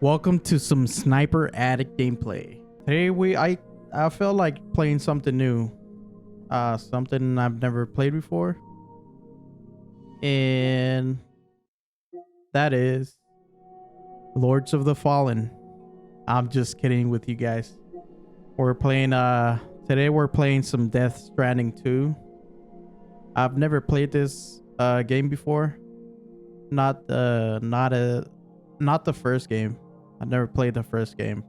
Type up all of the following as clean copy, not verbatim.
Welcome to some Sniper Addict gameplay. Today I felt like playing something new. Something I've never played before. And that is Lords of the Fallen. I'm just kidding with you guys. We're playing today we're playing some Death Stranding 2. I've never played this game before. Not the first game. I've never played the first game.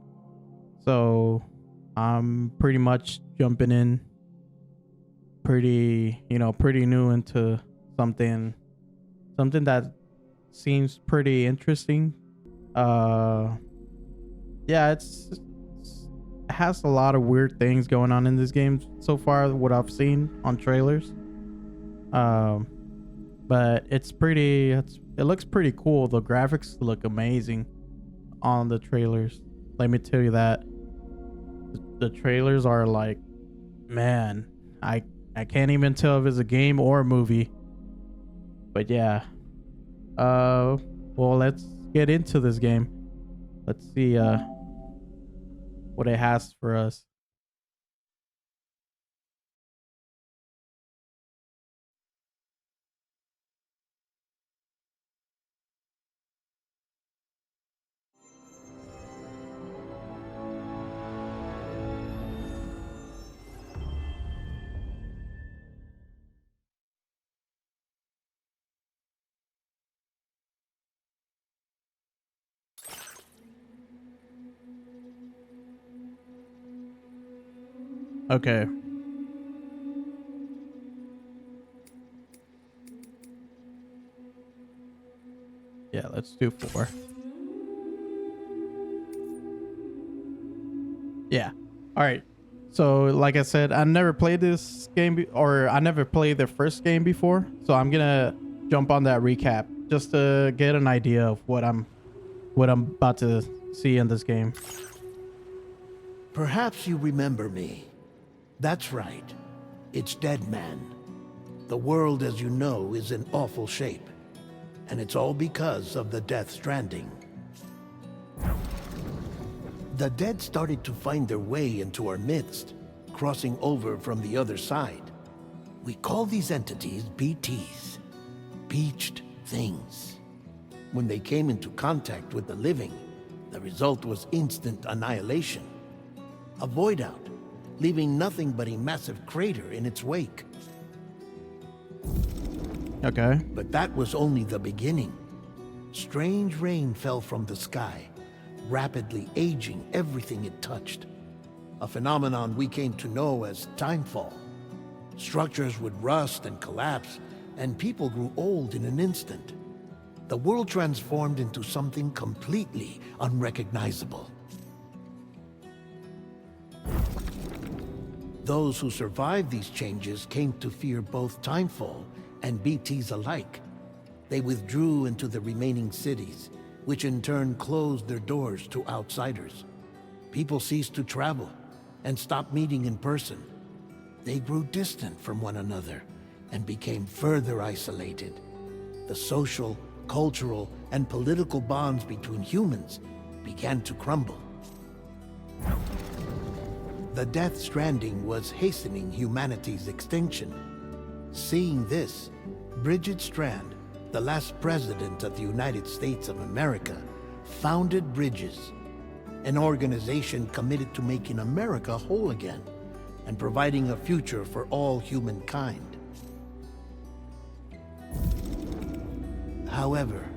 So I'm pretty much jumping in pretty new into something that seems pretty interesting. Yeah, it has a lot of weird things going on in this game so far, what I've seen on trailers. But it looks pretty cool. The graphics look amazing on the trailers. Let me tell you that. The trailers are like, man, I can't even tell if it's a game or a movie. But yeah. Well, let's get into this game. Let's see what it has for us. Okay. Yeah, let's do 4. Yeah. All right. So, like I said, I never played this game or I never played the first game before. So I'm gonna jump on that recap just to get an idea of what I'm about to see in this game. Perhaps you remember me. That's right. It's Dead Man. The world, as you know, is in awful shape. And it's all because of the Death Stranding. The dead started to find their way into our midst, crossing over from the other side. We call these entities BTs, Beached Things. When they came into contact with the living, the result was instant annihilation. A void out, leaving nothing but a massive crater in its wake. Okay. But that was only the beginning. Strange rain fell from the sky, rapidly aging everything it touched. A phenomenon we came to know as timefall. Structures would rust and collapse, and people grew old in an instant. The world transformed into something completely unrecognizable. Those who survived these changes came to fear both timefall and BTs alike. They withdrew into the remaining cities, which in turn closed their doors to outsiders. People ceased to travel and stopped meeting in person. They grew distant from one another and became further isolated. The social, cultural, and political bonds between humans began to crumble. The Death Stranding was hastening humanity's extinction. Seeing this, Bridget Strand, the last president of the United States of America, founded Bridges, an organization committed to making America whole again and providing a future for all humankind. However,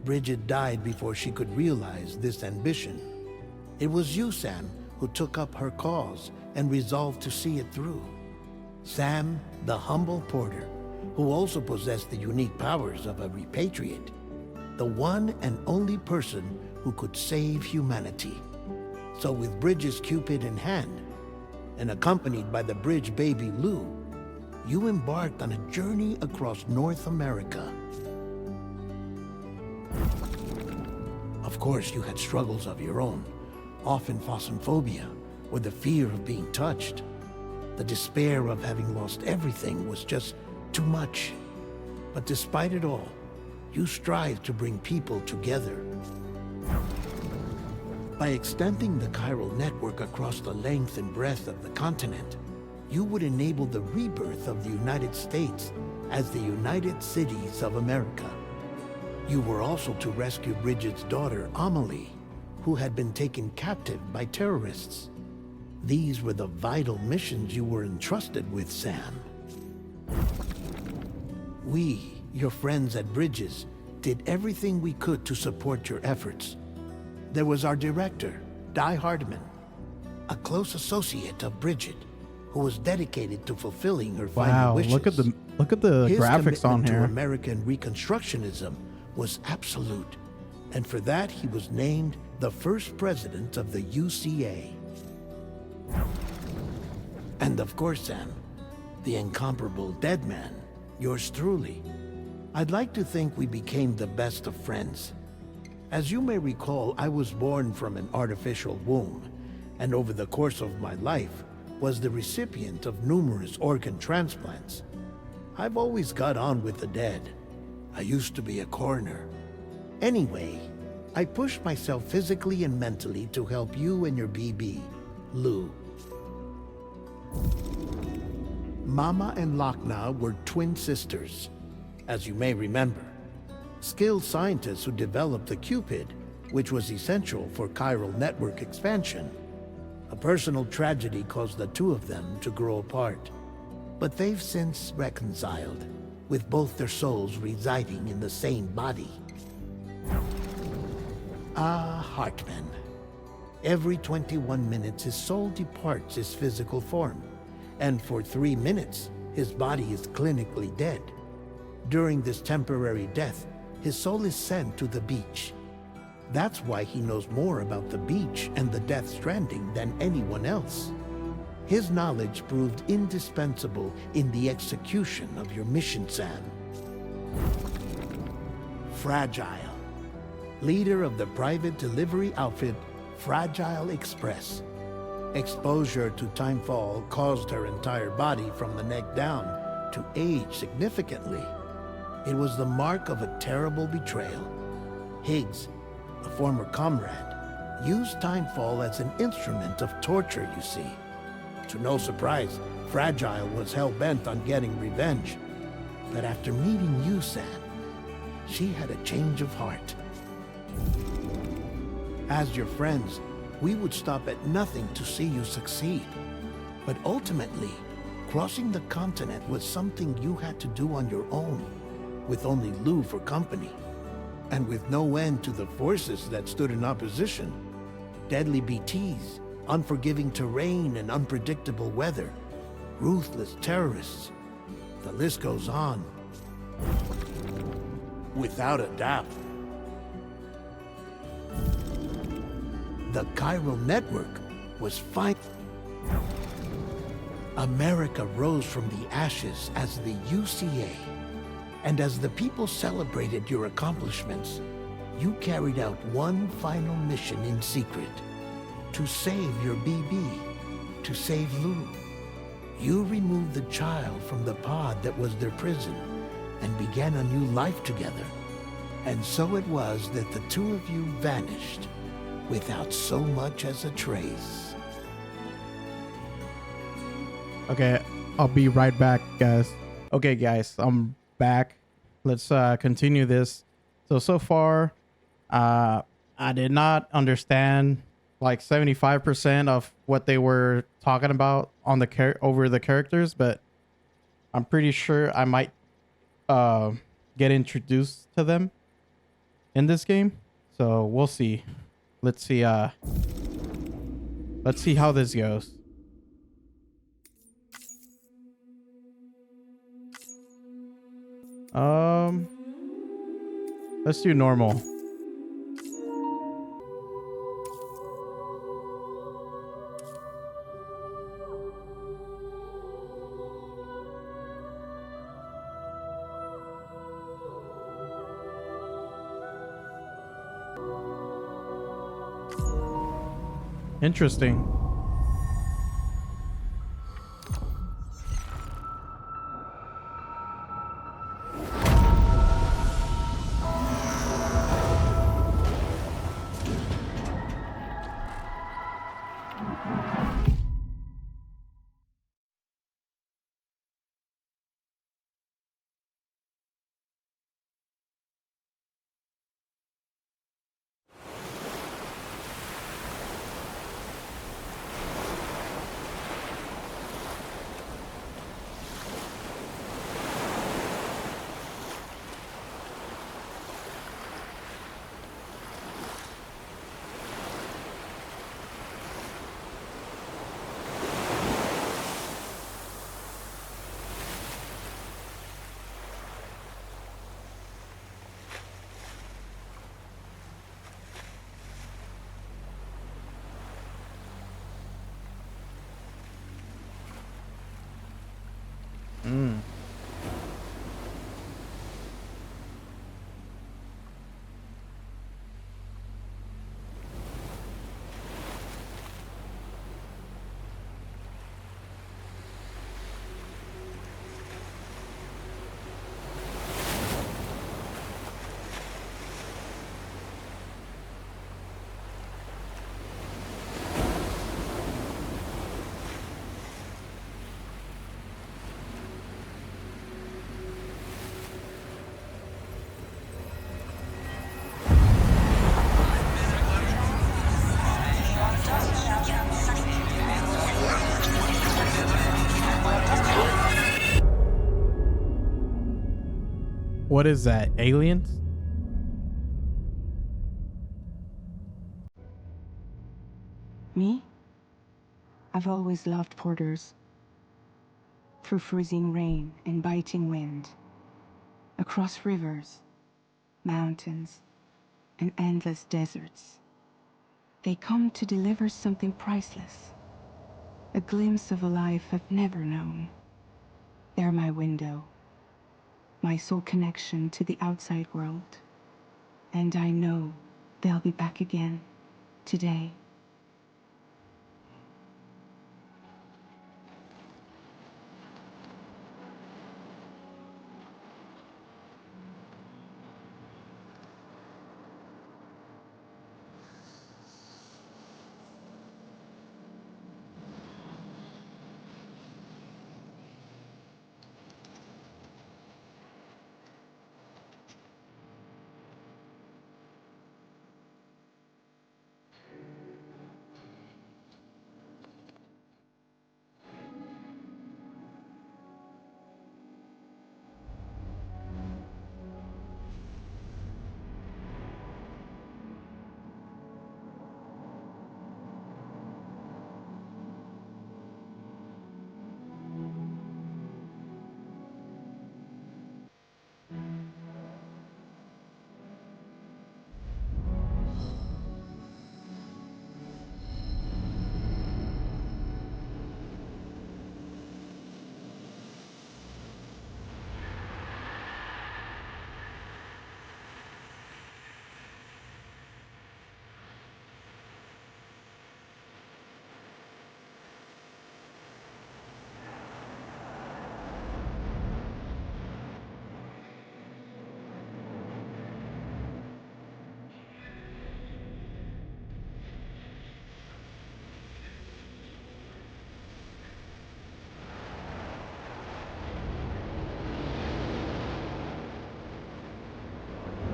Bridget died before she could realize this ambition. It was you, Sam, who took up her cause and resolved to see it through. Sam, the humble porter, who also possessed the unique powers of a repatriate, the one and only person who could save humanity. So with Bridges' Cupid in hand, and accompanied by the bridge baby Lou, you embarked on a journey across North America. Of course, you had struggles of your own, often phasmophobia, or the fear of being touched. The despair of having lost everything was just too much. But despite it all, you strive to bring people together. By extending the chiral network across the length and breadth of the continent, you would enable the rebirth of the United States as the United Cities of America. You were also to rescue Bridget's daughter, Amelie, who had been taken captive by terrorists. These were the vital missions you were entrusted with, Sam. We, your friends at Bridges, did everything we could to support your efforts. There was our director, Di Hardman, a close associate of Bridget, who was dedicated to fulfilling her final wishes. Look at the His graphics on commitment to here. American Reconstructionism was absolute, and for that he was named the first president of the UCA. And of course, Sam, the incomparable dead man, yours truly. I'd like to think we became the best of friends. As you may recall, I was born from an artificial womb, and over the course of my life was the recipient of numerous organ transplants. I've always got on with the dead. I used to be a coroner. Anyway, I pushed myself physically and mentally to help you and your BB, Lou. Mama and Lochna were twin sisters, as you may remember. Skilled scientists who developed the Cupid, which was essential for chiral network expansion. A personal tragedy caused the two of them to grow apart. But they've since reconciled, with both their souls residing in the same body. Ah, Hartman. Every 21 minutes his soul departs his physical form, and for 3 minutes his body is clinically dead. During this temporary death, his soul is sent to the beach. That's why he knows more about the beach and the Death Stranding than anyone else. His knowledge proved indispensable in the execution of your mission, Sam. Fragile, leader of the private delivery outfit Fragile Express. Exposure to timefall caused her entire body from the neck down to age significantly. It was the mark of a terrible betrayal. Higgs, a former comrade, used timefall as an instrument of torture, you see. To no surprise, Fragile was hell-bent on getting revenge. But after meeting you, Sam, she had a change of heart. As your friends, we would stop at nothing to see you succeed. But ultimately, crossing the continent was something you had to do on your own, with only Lou for company, and with no end to the forces that stood in opposition. Deadly BTs, unforgiving terrain and unpredictable weather, ruthless terrorists. The list goes on. Without a doubt. The chiral network was fine. America rose from the ashes as the UCA. And as the people celebrated your accomplishments, you carried out one final mission in secret. To save your BB. To save Lou. You removed the child from the pod that was their prison and began a new life together. And so it was that the two of you vanished without so much as a trace. Okay, I'll be right back, guys. Okay, guys, I'm back. Let's continue this. So far, I did not understand like 75% of what they were talking about on the over the characters, but I'm pretty sure I might get introduced to them in this game. So we'll see. Let's see how this goes. Let's do normal. Interesting. What is that? Aliens? Me? I've always loved porters. Through freezing rain and biting wind, across rivers, mountains, and endless deserts, they come to deliver something priceless, a glimpse of a life I've never known. They're my window, my sole connection to the outside world. And I know they'll be back again today.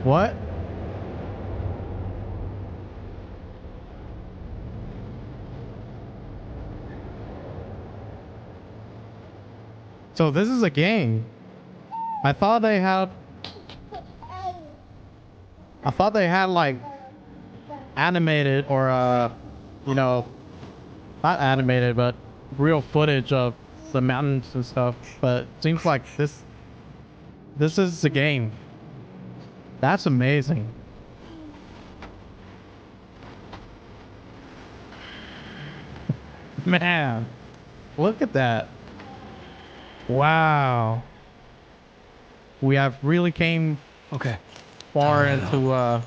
What? So this is a game. I thought they had like animated or you know, not animated but real footage of the mountains and stuff, but it seems like this is the game. That's amazing. Man, look at that. Wow. We have really came Okay. far I know. into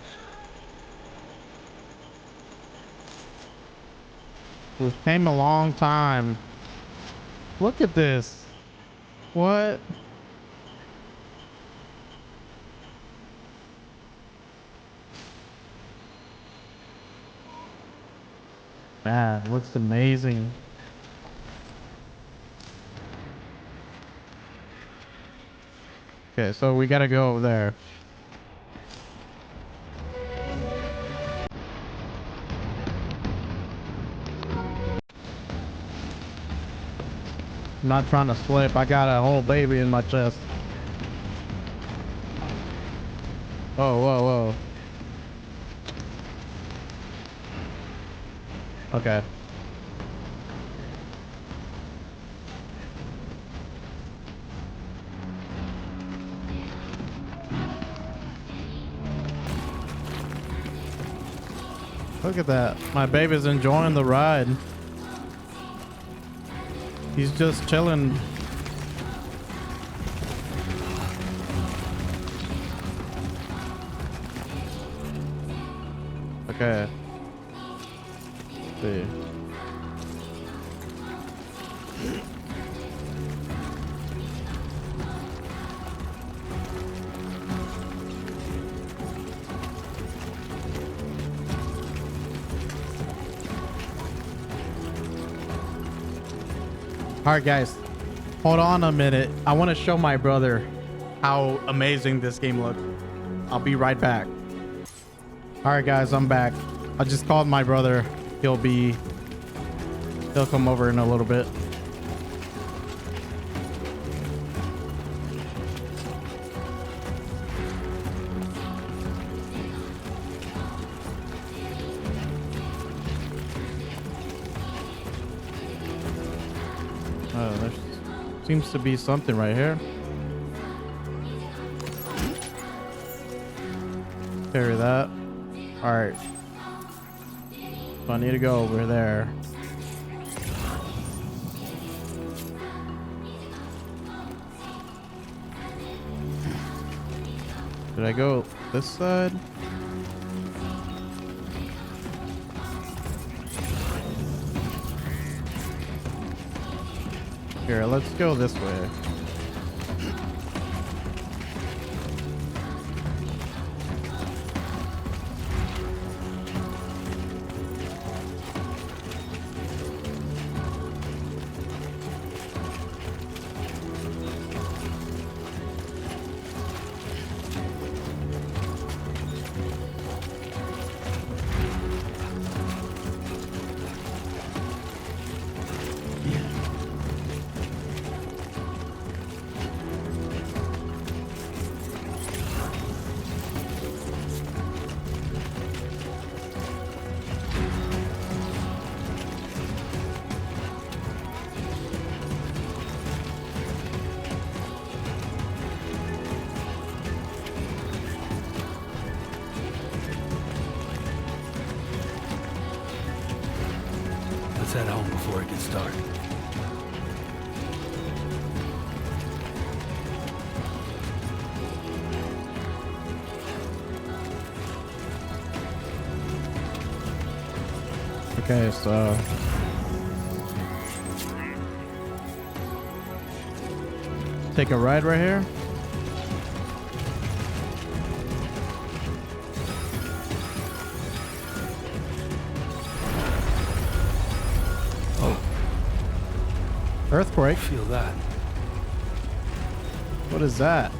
we came a long time. Look at this. What? Man, it looks amazing. Okay, so we gotta go over there. I'm not trying to slip. I got a whole baby in my chest. Whoa, whoa, whoa. Okay. Look at that. My baby's enjoying the ride. He's just chilling. Okay. Let's see. All right, guys, hold on a minute. I want to show my brother how amazing this game looks. I'll be right back. All right, guys, I'm back. I just called my brother. He'll come over in a little bit. Oh, there seems to be something right here. Carry that. All right. So I need to go over there. Did I go this side? Here, let's go this way. Let's head home before it gets dark. Okay, so take a ride right here. Oh, Earthquake. feel that. What is that?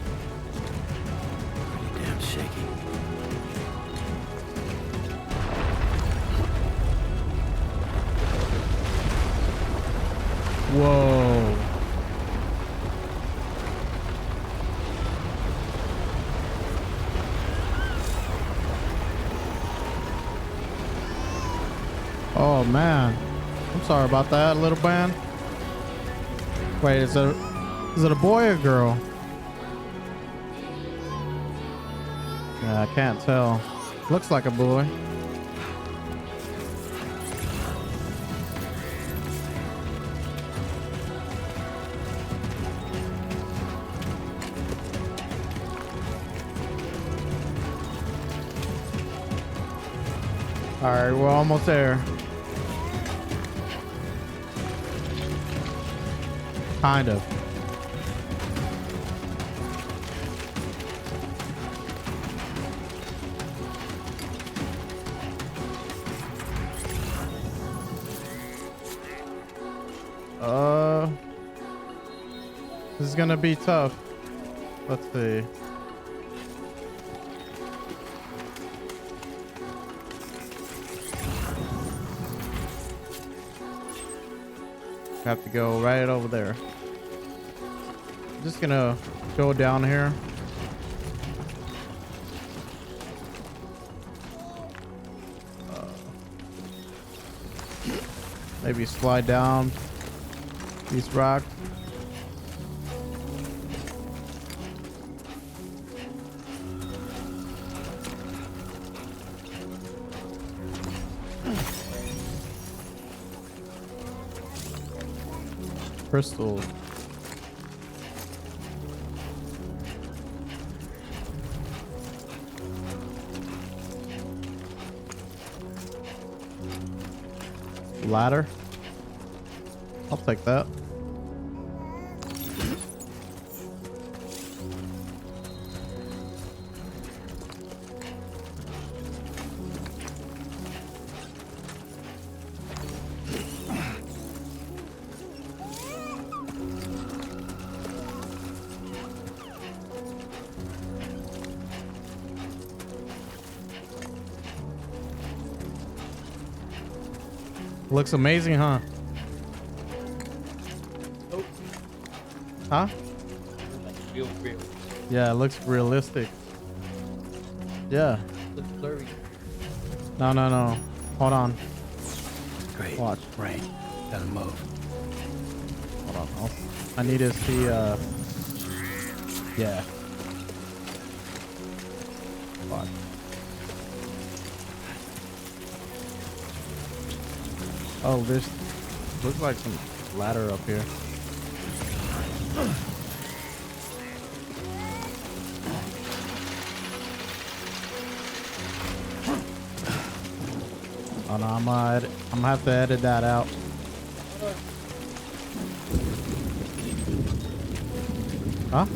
Pretty damn shaky. Whoa. Oh man. I'm sorry about that, little man. Wait, is it a boy or girl? Yeah, I can't tell. Looks like a boy. All right, we're almost there. Kind of. This is gonna be tough. Let's see. Have to go right over there. I'm just gonna go down here. Maybe slide down these rocks. Crystal. Ladder. I'll take that. Looks amazing, huh? Nope. Huh? Real. Yeah, it looks realistic. Yeah. Looks blurry. No. Hold on. Great. Watch. Rain. Gotta move. Hold on. I need to see. Yeah. Fuck. Oh, there's looks like some ladder up here. Oh no, I'm gonna have to edit that out. Huh?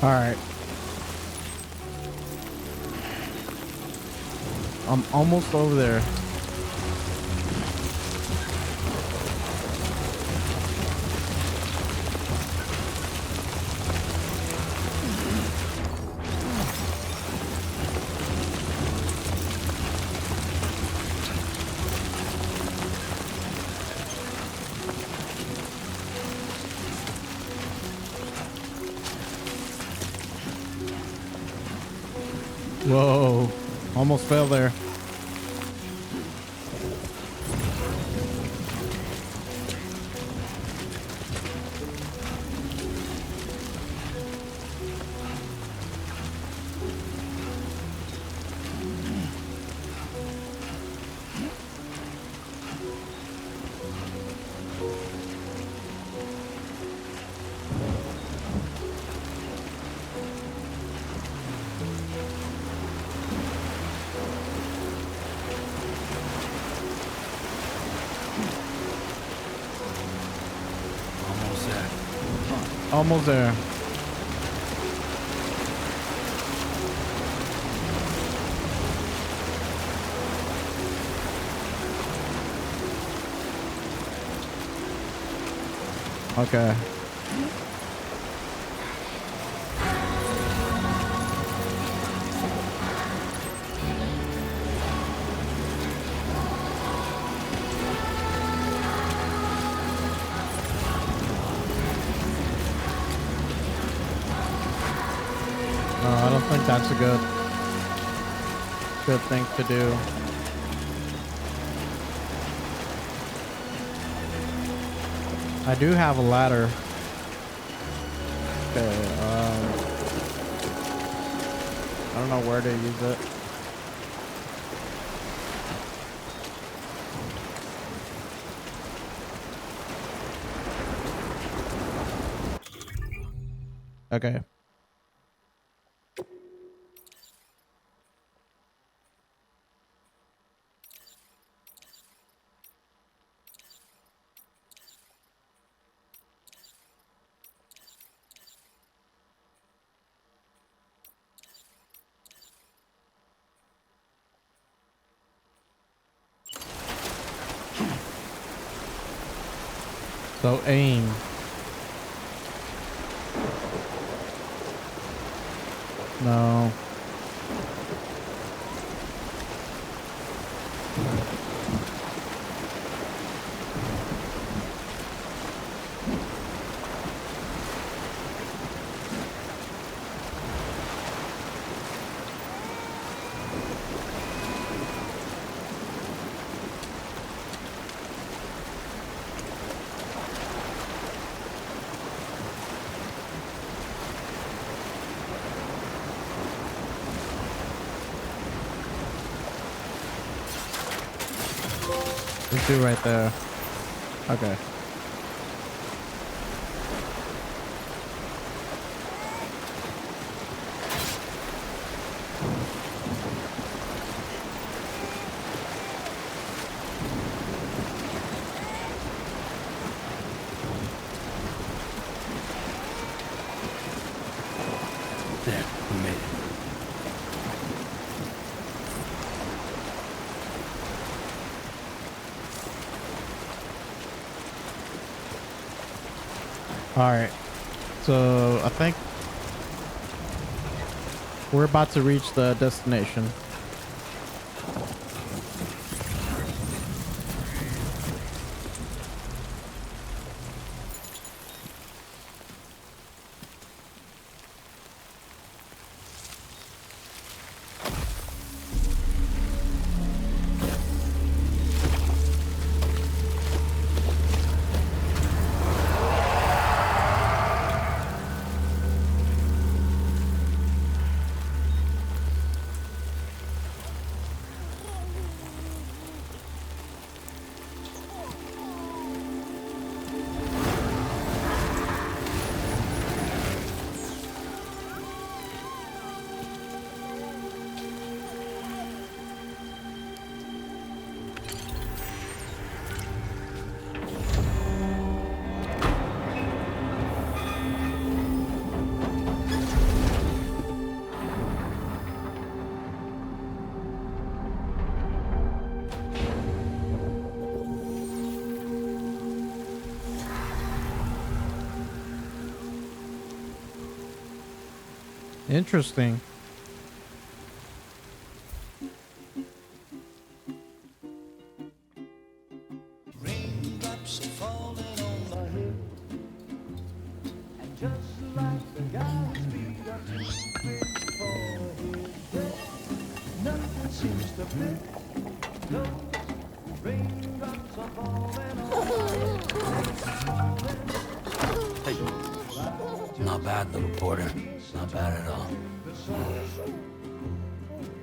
All right. I'm almost over there. Whoa. Almost fell there. Almost there. Okay. No, I don't think that's a good thing to do. I do have a ladder. Okay, I don't know where to use it. Okay. So aim. No. There's two right there. Okay. There, we made it. All right. So I think we're about to reach the destination. Interesting. Raindrops are falling on my head, and just like the guy whose feet are too big for his bed, nothing seems to fit. Those raindrops are falling on my head. Hey. Not bad, little porter. Not bad at all.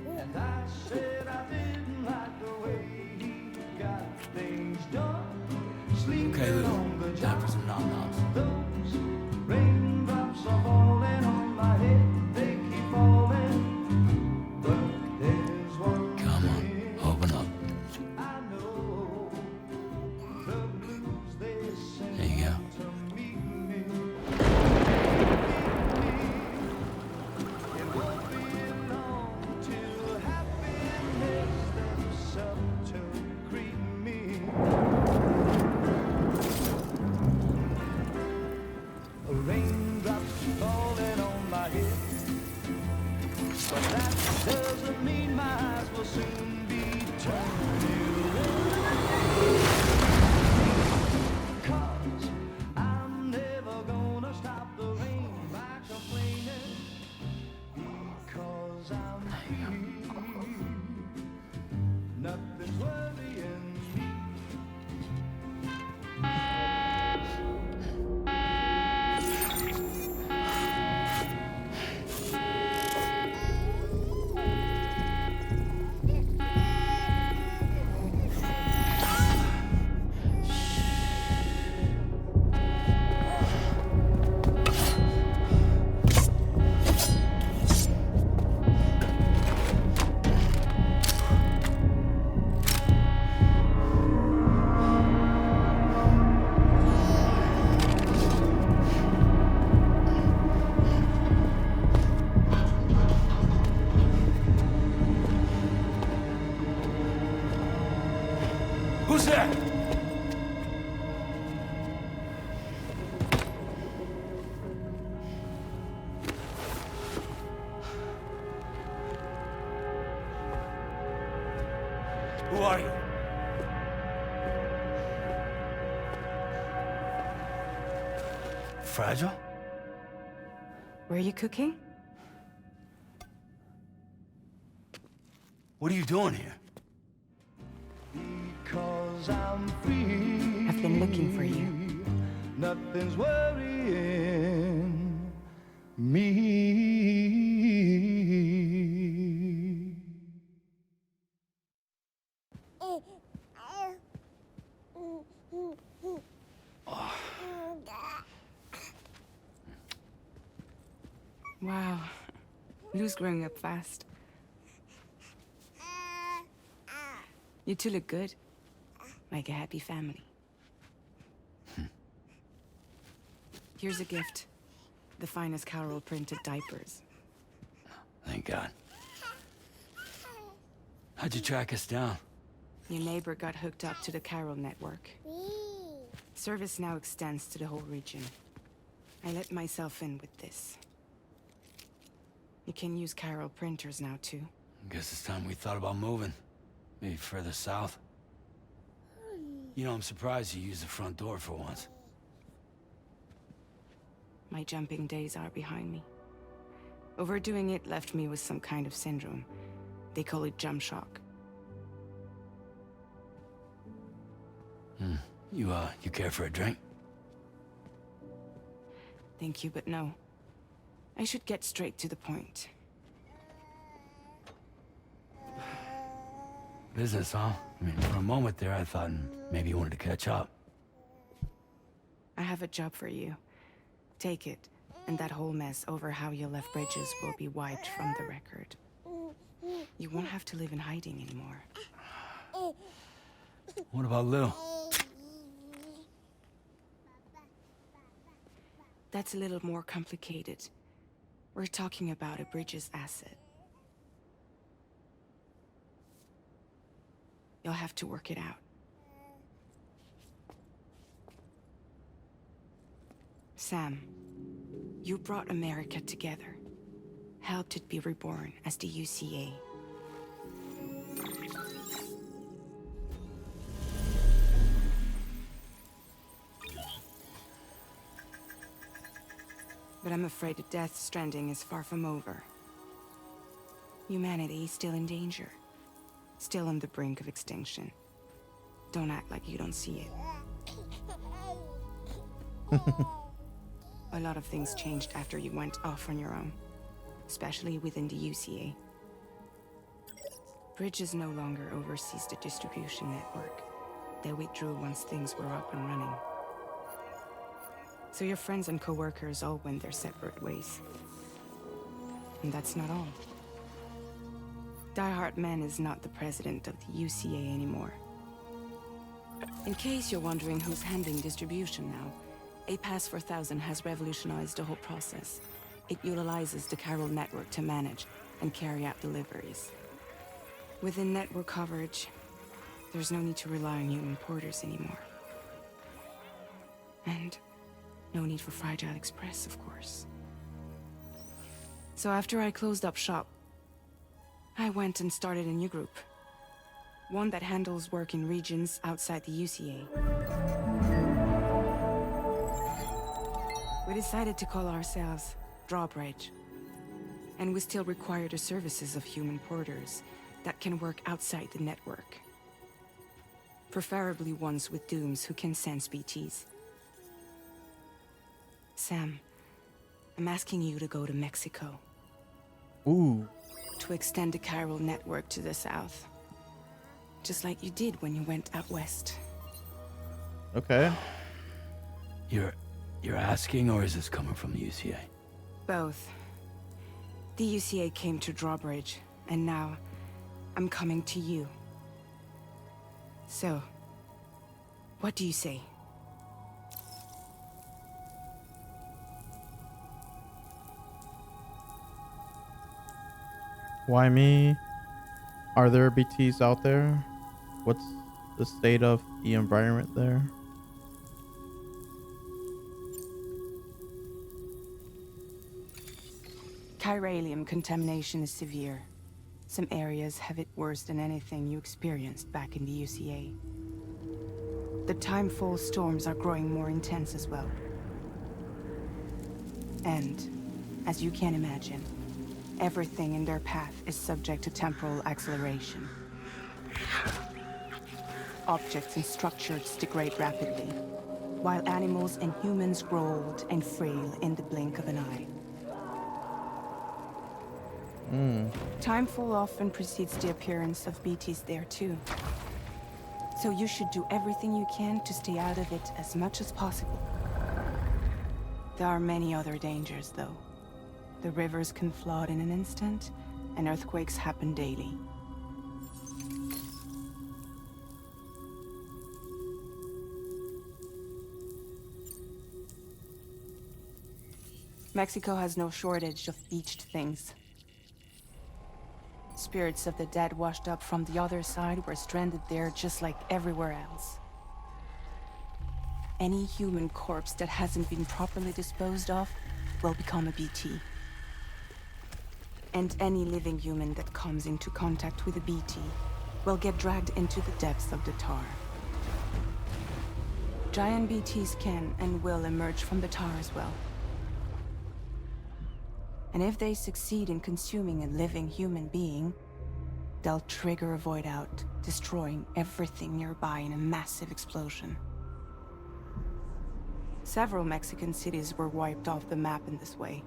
And I said I didn't like the way he got things done. Sleeping Okay, Lou. on the Time job. for some nom-noms. Those raindrops are falling on my head. They keep falling. But there's one Come on, thing open up. I know. The blues they sing There you go. to meet me. It won't be long till happiness steps up to greet me. Raindrops falling on my head, but that doesn't mean my eyes will soon be turning red. 'Cause I'm never gonna stop the rain by complaining, because I'm free. Nothing's worrying me. Who's there? Who are you? Fragile? Were you cooking? What are you doing here? Because I'm free. I've been looking for you. Nothing's worrying me. Wow. Lou's growing up fast. You two look good. Like a happy family. Here's a gift. The finest Carol printed diapers. Thank God. How'd you track us down? Your neighbor got hooked up to the Carol network. Service now extends to the whole region. I let myself in with this. You can use Carol printers now too. Guess it's time we thought about moving. Maybe further south. You know, I'm surprised you used the front door for once. My jumping days are behind me. Overdoing it left me with some kind of syndrome. They call it jump shock. You care for a drink? Thank you, but no. I should get straight to the point. Business, huh? I mean, for a moment there, I thought maybe you wanted to catch up. I have a job for you. Take it, and that whole mess over how you left bridges will be wiped from the record. You won't have to live in hiding anymore. What about Lou? That's a little more complicated. We're talking about a bridges asset. You'll have to work it out. Sam, you brought America together. Helped it be reborn as the UCA. But I'm afraid the death stranding is far from over. Humanity is still in danger. Still on the brink of extinction. Don't act like you don't see it. A lot of things changed after you went off on your own. Especially within the UCA. Bridges no longer oversees the distribution network. They withdrew once things were up and running. So your friends and co-workers all went their separate ways. And that's not all. Die Hartman is not the president of the UCA anymore. In case you're wondering who's handling distribution now, A Pass 4000 has revolutionized the whole process. It utilizes the Carol network to manage and carry out deliveries. Within network coverage, there's no need to rely on human porters anymore. And no need for Fragile Express, of course. So after I closed up shop, I went and started a new group. One that handles work in regions outside the UCA. We decided to call ourselves Drawbridge. And we still require the services of human porters that can work outside the network. Preferably ones with dooms who can sense BTs. Sam, I'm asking you to go to Mexico. Ooh. To extend the Carol network to the south. Just like you did when you went out west. Okay. You're asking, or is this coming from the UCA? Both. The UCA came to Drawbridge, and now I'm coming to you. So, what do you say? Why me? Are there BTs out there? What's the state of the environment there? Chiralium contamination is severe. Some areas have it worse than anything you experienced back in the UCA. The timefall storms are growing more intense as well. And, as you can imagine, everything in their path is subject to temporal acceleration. Objects and structures degrade rapidly, while animals and humans grow old and frail in the blink of an eye. Timefall often precedes the appearance of BTs there too. So you should do everything you can to stay out of it as much as possible. There are many other dangers, though. The rivers can flood in an instant, and earthquakes happen daily. Mexico has no shortage of beached things. Spirits of the dead washed up from the other side were stranded there just like everywhere else. Any human corpse that hasn't been properly disposed of will become a BT. And any living human that comes into contact with a BT will get dragged into the depths of the tar. Giant BTs can and will emerge from the tar as well. And if they succeed in consuming a living human being, they'll trigger a void out, destroying everything nearby in a massive explosion. Several Mexican cities were wiped off the map in this way.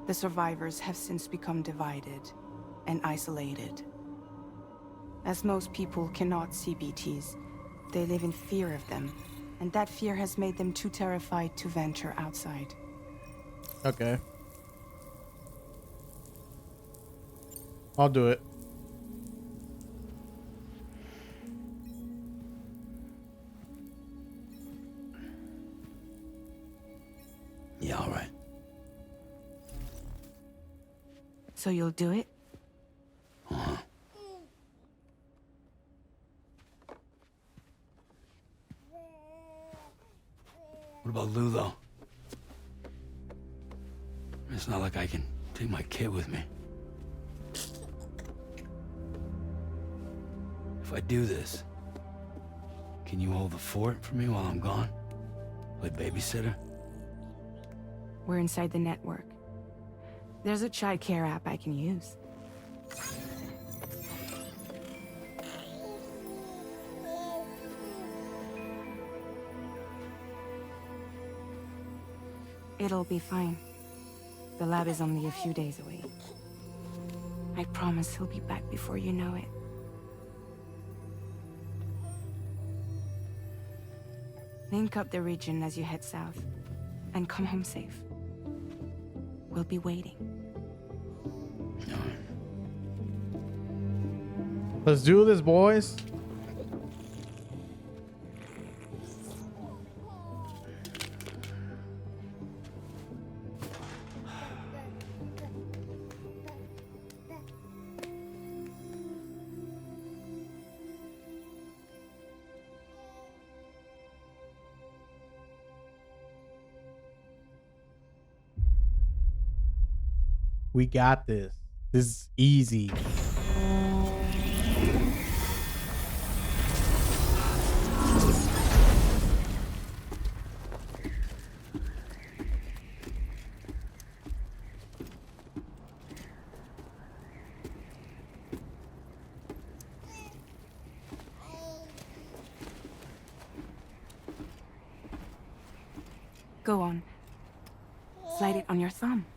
The survivors have since become divided and isolated. As most people cannot see BTs, they live in fear of them, and that fear has made them too terrified to venture outside. Okay. I'll do it. Yeah, all right. So you'll do it? Uh-huh. What about Lou, though? It's not like I can take my kid with me. If I do this, can you hold the fort for me while I'm gone? Play babysitter? We're inside the network. There's a child care app I can use. It'll be fine. The lab is only a few days away. I promise he'll be back before you know it. Link up the region as you head south, and come home safe. We'll be waiting. All right. Let's do this, boys. We got this. This is easy. Go on. Slide it on your thumb.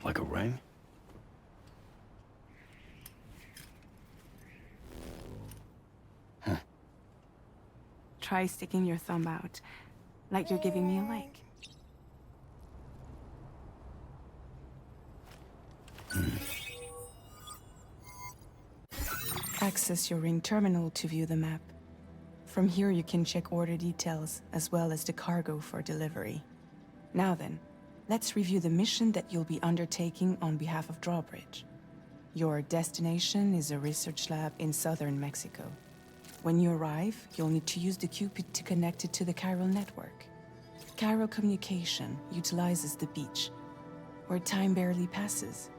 Like a ring? Huh. Try sticking your thumb out, like you're giving me a like. Access your ring terminal to view the map. From here you can check order details, as well as the cargo for delivery. Now then, let's review the mission that you'll be undertaking on behalf of Drawbridge. Your destination is a research lab in southern Mexico. When you arrive, you'll need to use the Cupid to connect it to the chiral network. Chiral communication utilizes the beach, where time barely passes.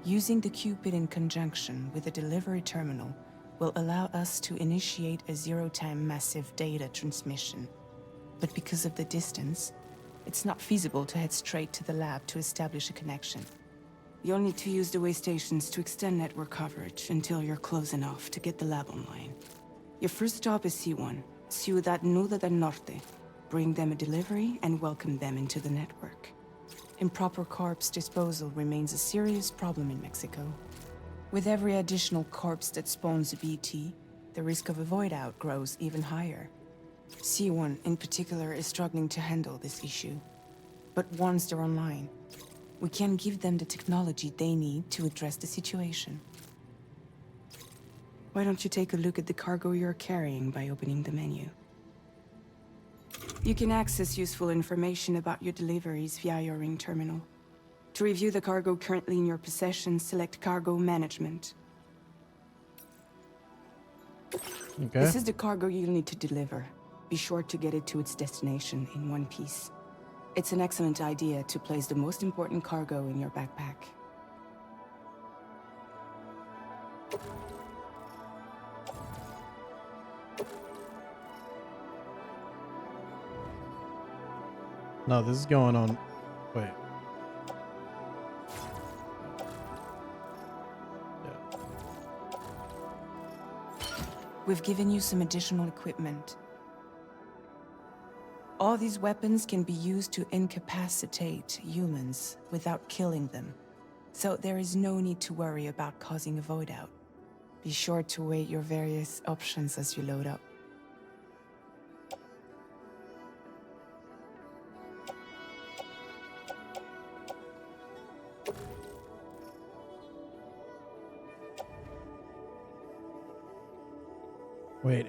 Using the Cupid in conjunction with the delivery terminal will allow us to initiate a zero-time massive data transmission. But because of the distance, it's not feasible to head straight to the lab to establish a connection. You'll need to use the way stations to extend network coverage until you're close enough to get the lab online. Your first stop is C1, Ciudad Nuda del Norte. Bring them a delivery and welcome them into the network. Improper corpse disposal remains a serious problem in Mexico. With every additional corpse that spawns a BT, the risk of a void out grows even higher. C1 in particular is struggling to handle this issue. But once they're online, We can give them the technology they need to address the situation. Why don't you take a look at the cargo you're carrying by opening the menu? You can access useful information about your deliveries via your ring terminal. To review the cargo currently in your possession, select Cargo Management. Okay. This is the cargo you'll need to deliver. Be sure to get it to its destination in one piece. It's an excellent idea to place the most important cargo in your backpack. No, this is going on. Wait. Yeah. We've given you some additional equipment. All these weapons can be used to incapacitate humans without killing them. So there is no need to worry about causing a void out. Be sure to weigh your various options as you load up. Wait,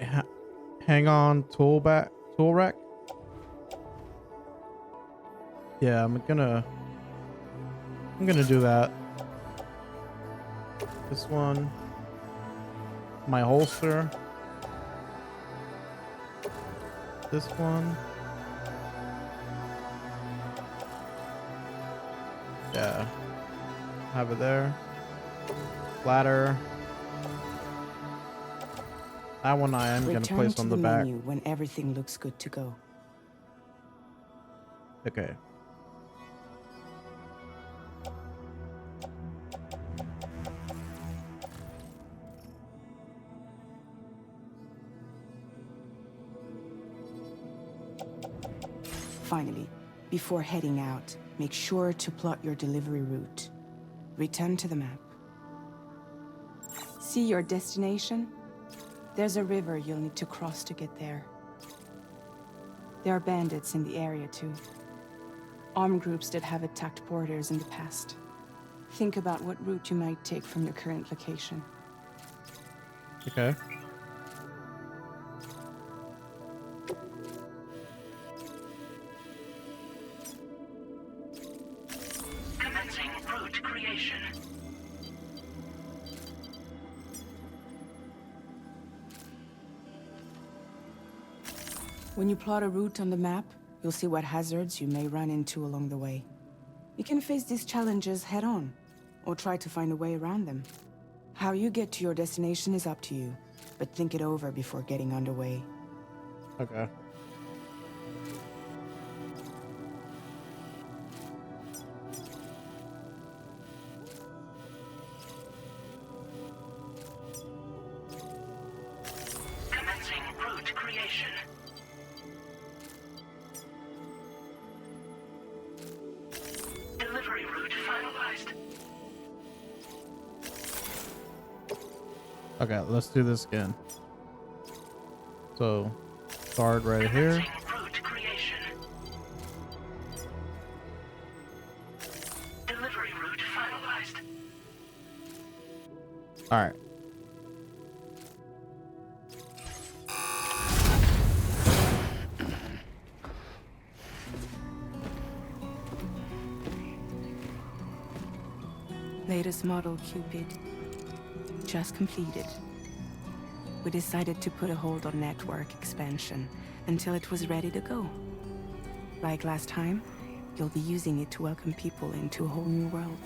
hang on, tool rack? Yeah, I'm gonna do that. This one, my holster. This one. Yeah, have it there. Ladder. That one I am gonna place on the back. Return to the menu when everything looks good to go. Okay. Finally, before heading out, make sure to plot your delivery route. Return to the map. See your destination? There's a river you'll need to cross to get there. There are bandits in the area too. Armed groups that have attacked porters in the past. Think about what route you might take from your current location. Okay. Commencing route creation. When you plot a route on the map, you'll see what hazards you may run into along the way. You can face these challenges head-on, or try to find a way around them. How you get to your destination is up to you, but think it over before getting underway. Okay. Commencing route creation. Delivery route finalized. Okay, let's do this again. So, start right here. Commencing route creation. Delivery route finalized. All right. Latest model Cupid. Just completed. We decided to put a hold on network expansion until it was ready to go. Like last time, you'll be using it to welcome people into a whole new world.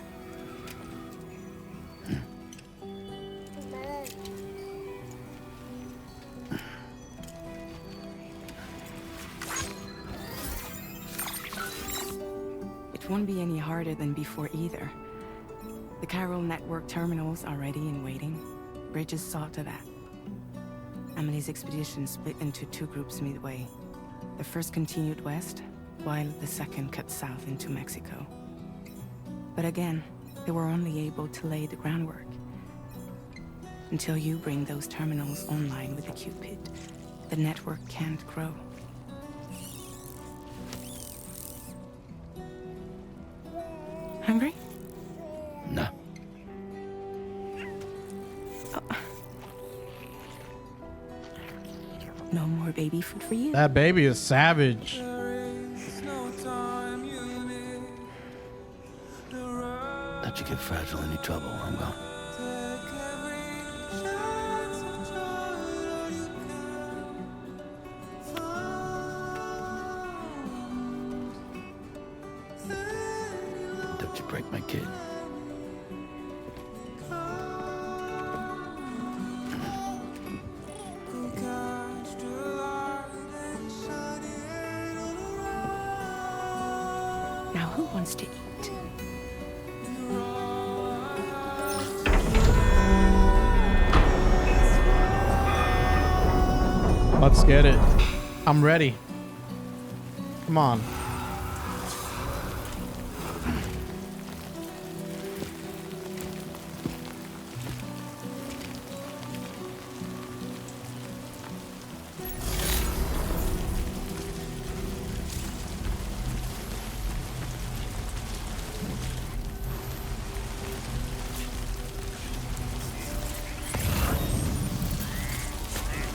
It won't be any harder than before either. The chiral network terminals are ready and waiting. Bridges saw to that. Emily's expedition split into two groups midway. The first continued west, while the second cut south into Mexico. But again, they were only able to lay the groundwork. Until you bring those terminals online with the Cupid, the network can't grow. I'm No. No more baby food for you? That baby is savage. Let you get fragile any trouble, I'm gone. Don't you break my kid. Now who wants to eat? Let's get it. I'm ready. Come on.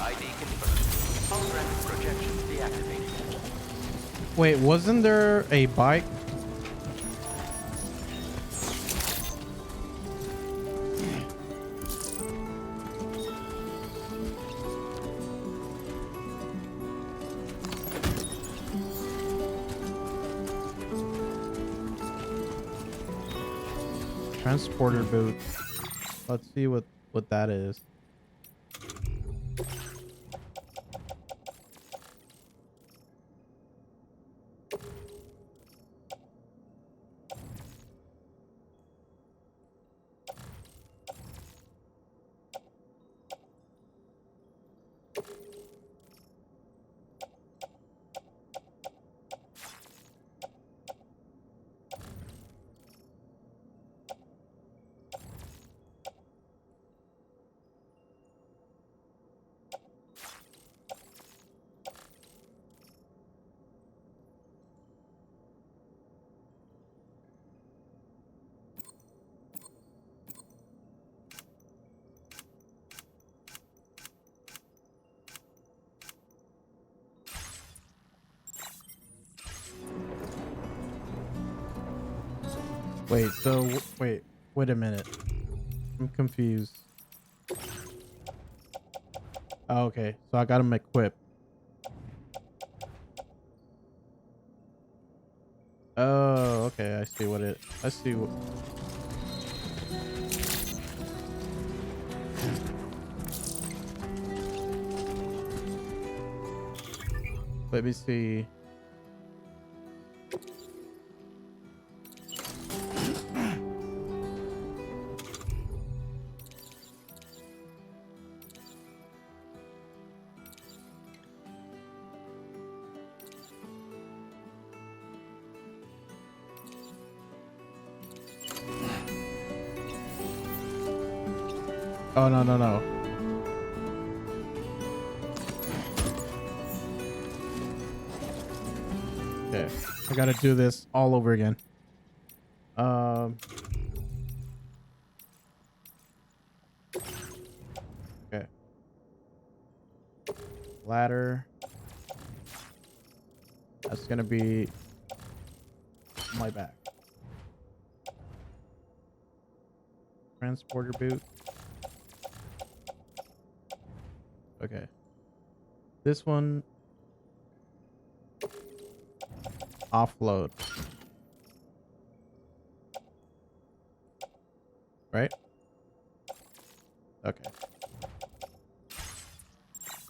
ID confirmed. Holographic projection deactivated. Wait, wasn't there a bike? Transporter boot. Let's see what that is. Wait, so wait a minute. I'm confused. Oh, okay, so I got him equipped. Oh, okay, I see I see what. Let me see. Oh, no. Okay, I gotta do this all over again. Okay. Ladder. That's gonna be my back. Transporter boot. Okay. This one. Offload. Right? Okay.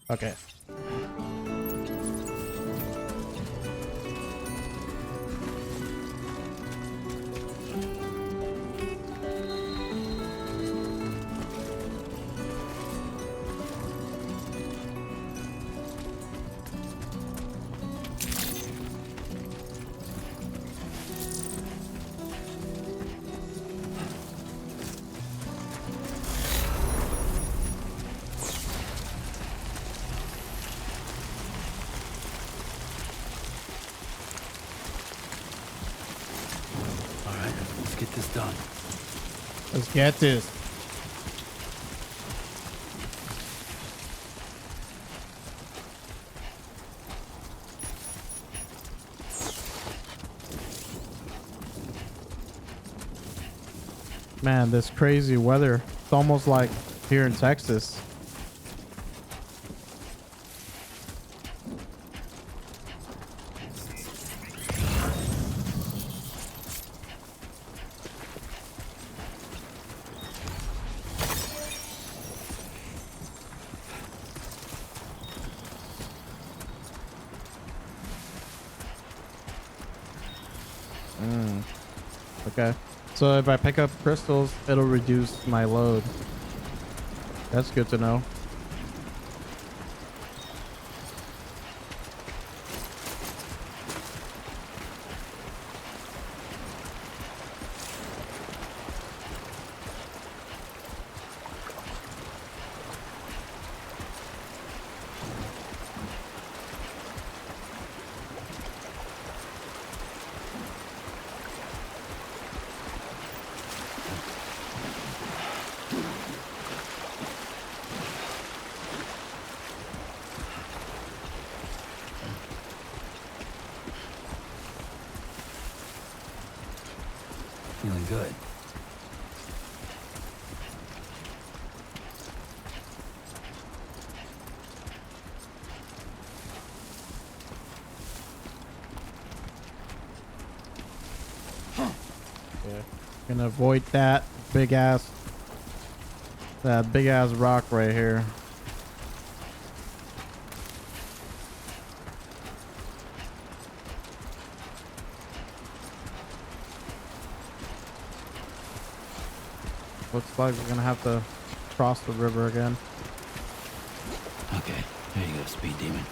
Okay. Let's get this. Man, this crazy weather. It's almost like here in Texas. Okay. So if I pick up crystals, it'll reduce my load. That's good to know. Feeling good. Yeah. Gonna avoid that big ass rock right here. Looks like we're gonna have to cross the river again. Okay, here you go, speed demon.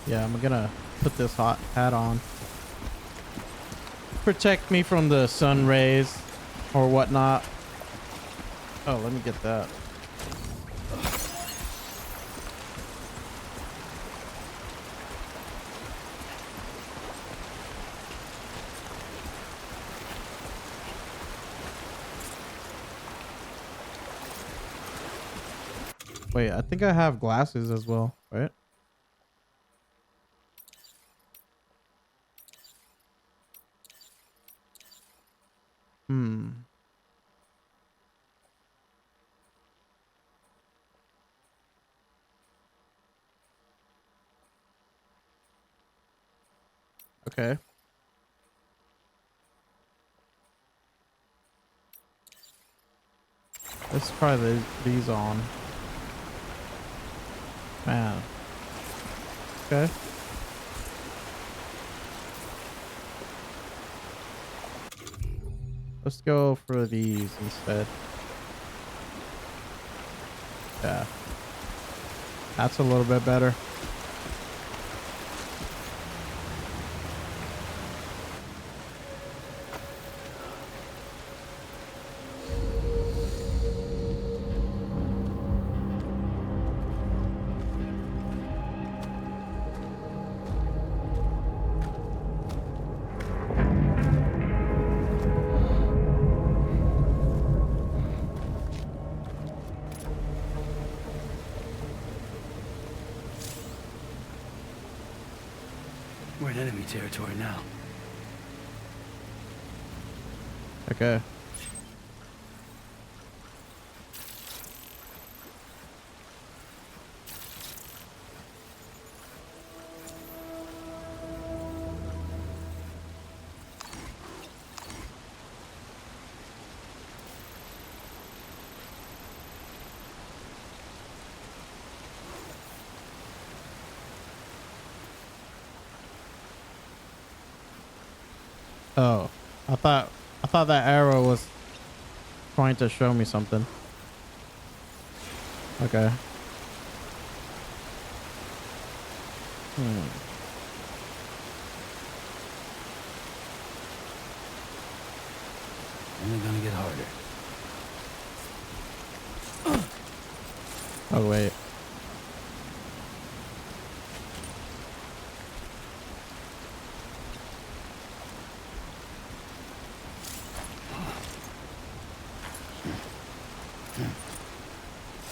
Yeah, I'm gonna put this hot hat on. Protect me from the sun rays or whatnot. Oh, let me get that. Wait, I think I have glasses as well, right? Okay. Let's try these on. Man. Okay. Let's go for these instead. Yeah. That's a little bit better. We're in enemy territory now. Okay. Oh, I thought that arrow was trying to show me something. Okay. Only gonna get harder. Oh, wait.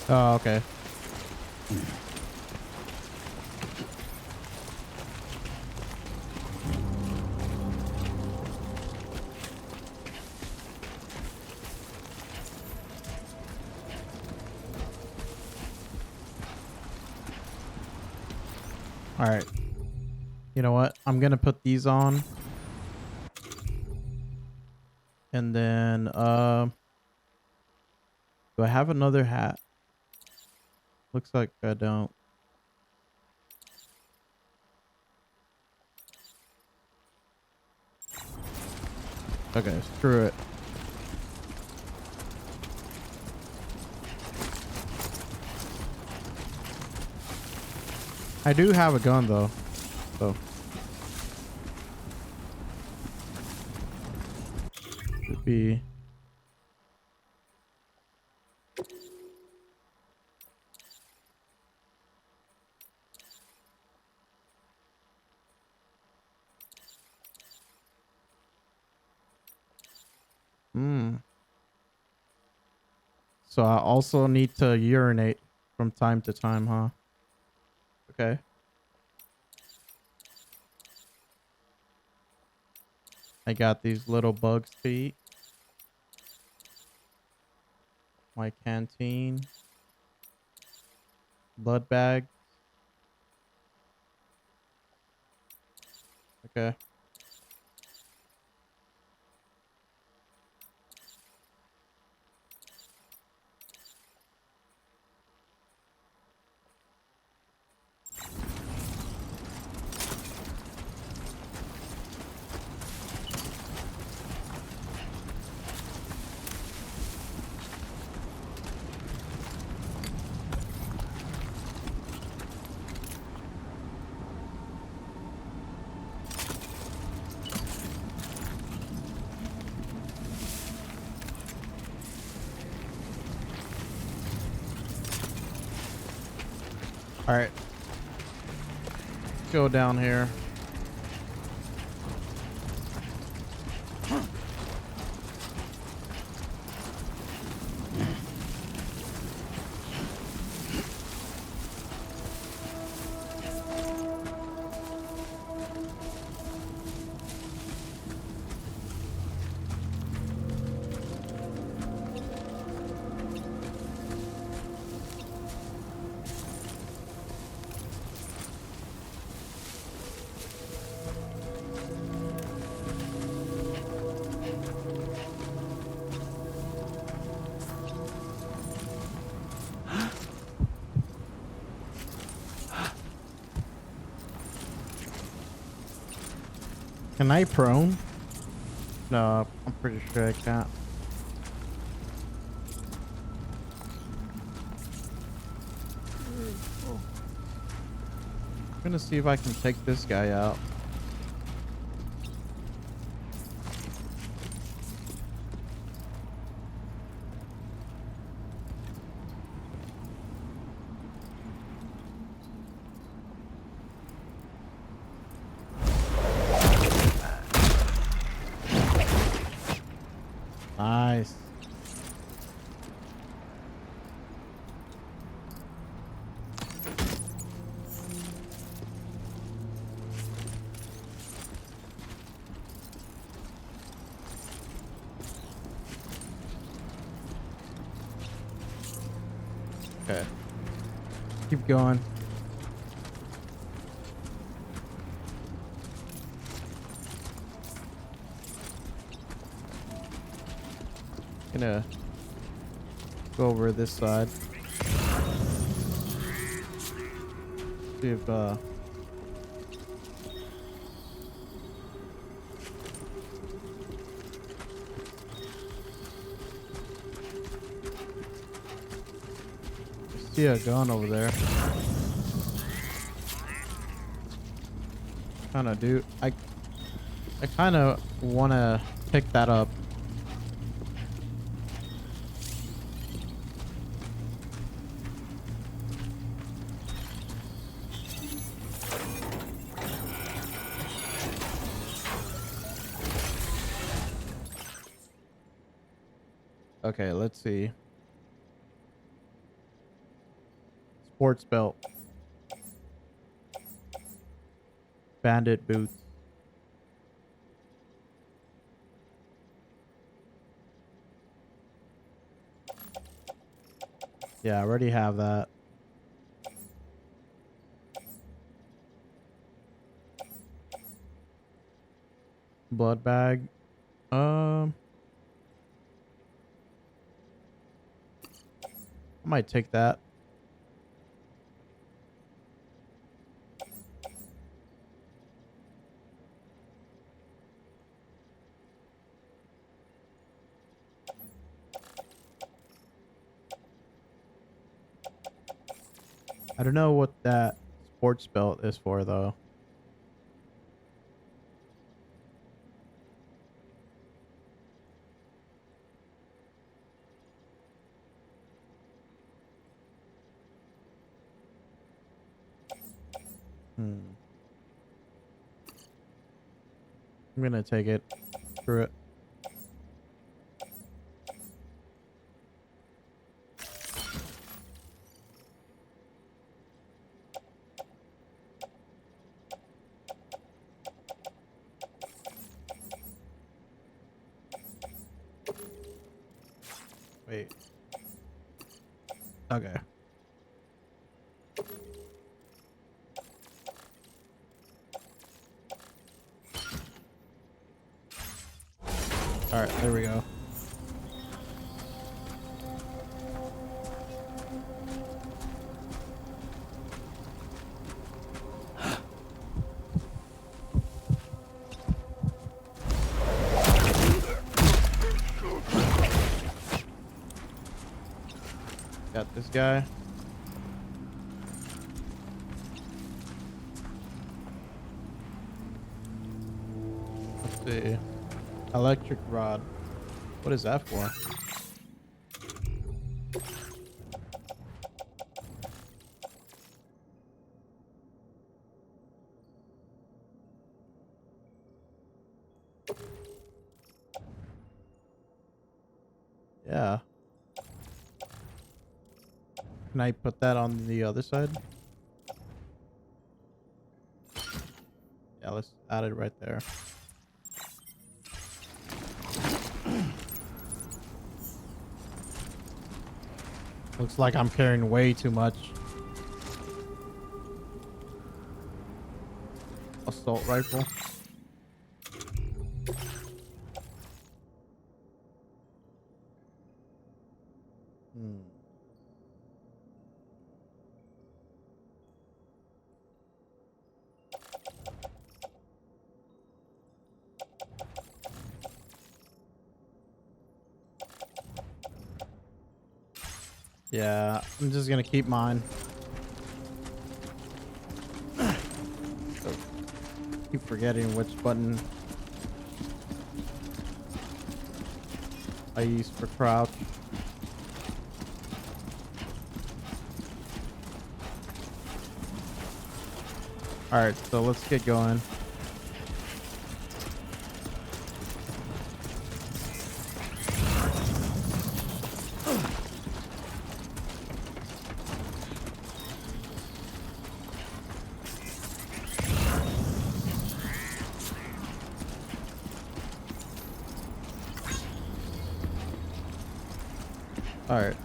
Oh, okay. All right. You know what? I'm gonna put these on, and then do I have another hat? Looks like I don't. Okay, screw it. I do have a gun though, so should be. So I also need to urinate from time to time, huh? Okay. I got these little bugs to eat. My canteen. Blood bag. Okay. All right. Go down here. Can I prone? No, I'm pretty sure I can't. I'm gonna see if I can take this guy out. Nice. Okay. Keep going. Gonna go over this side. See if see a gun over there. Kind of do. I kind of want to pick that up. Okay, let's see. Sports belt. Bandit boots. Yeah, I already have that. Blood bag. I might take that. I don't know what that sports belt is for though. I'm gonna take it. Screw it. Wait. Okay. All right, there we go. Got this guy. Let's see. Electric rod. What is that for? Yeah. Can I put that on the other side? Yeah, let's add it right there. Looks like I'm carrying way too much. Assault rifle. Yeah, I'm just gonna keep mine. So, keep forgetting which button I use for crouch. Alright, so let's get going. All right.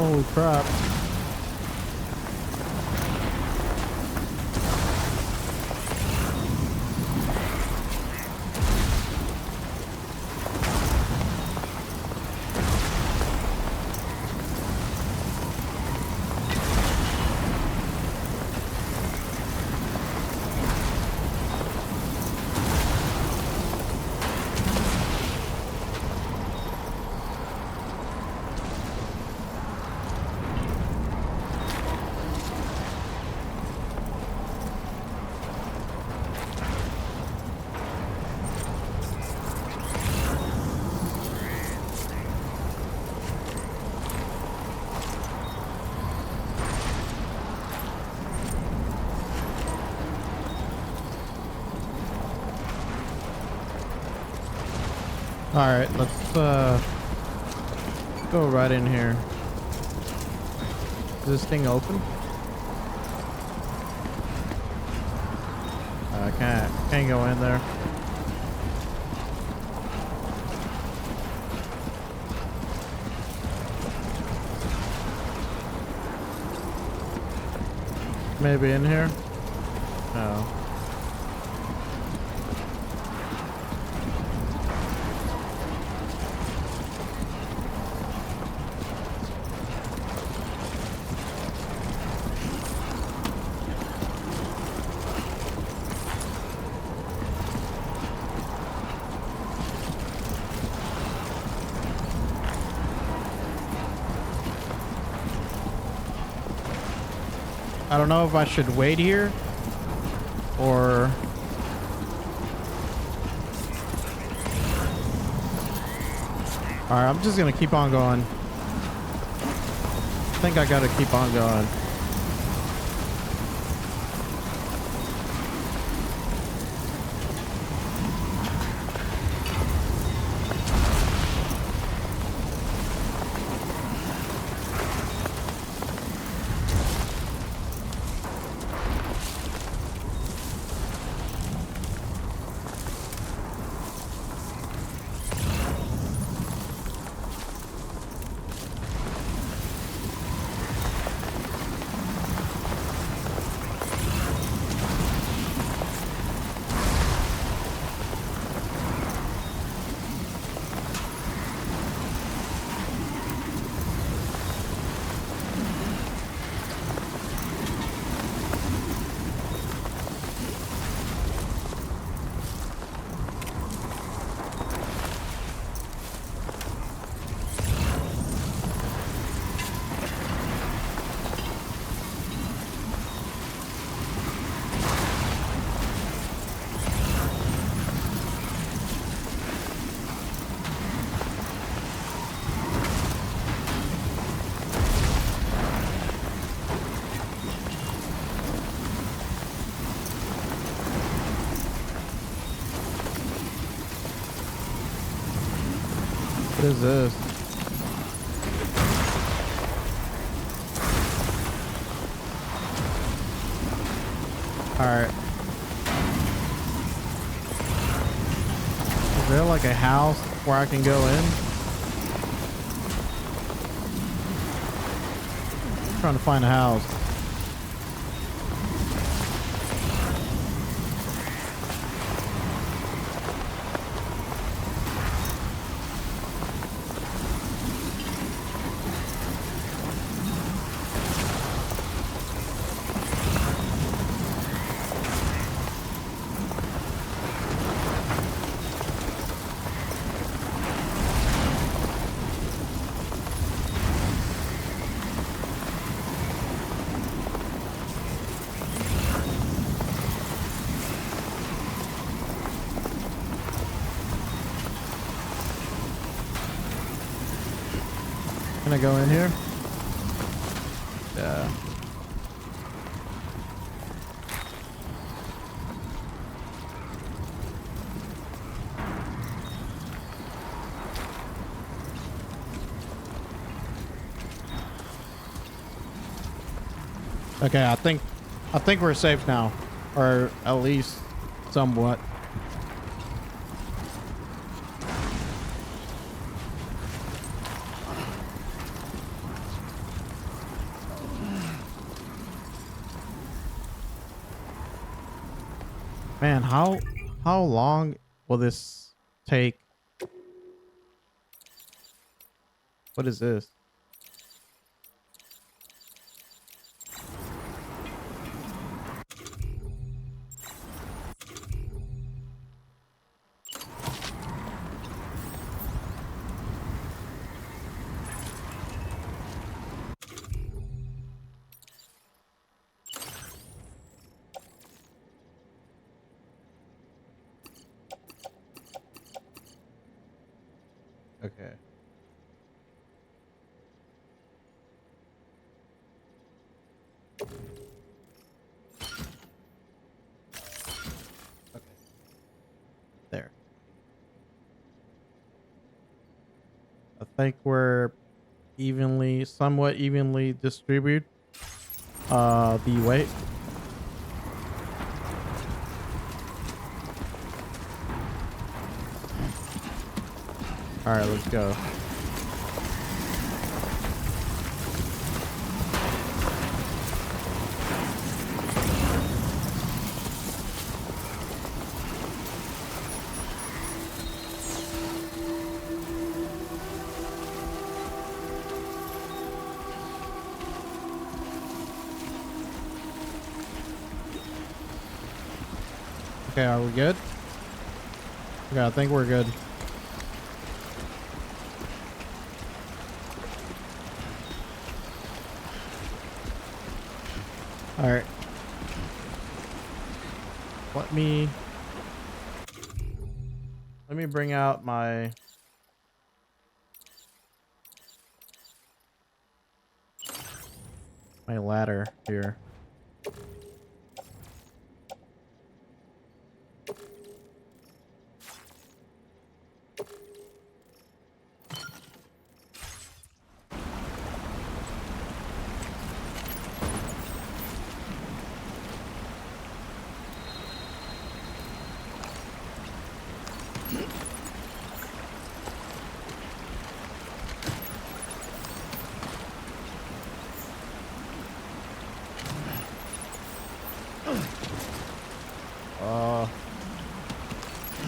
Holy crap. All right, let's go right in here. Is this thing open? I can't go in there. Maybe in here? No. I don't know if I should wait here or all right, I'm just gonna keep on going. I think I gotta keep on going. What is this? All right. Is there like a house where I can go in? I'm trying to find a house. Can I go in here? Yeah. Okay, I think we're safe now, or at least somewhat. Man, how long will this take? What is this? Okay. Okay. There. I think we're somewhat evenly distribute the weight. All right, let's go. Okay, are we good? Okay, I think we're good. All right. Let me bring out my ladder here.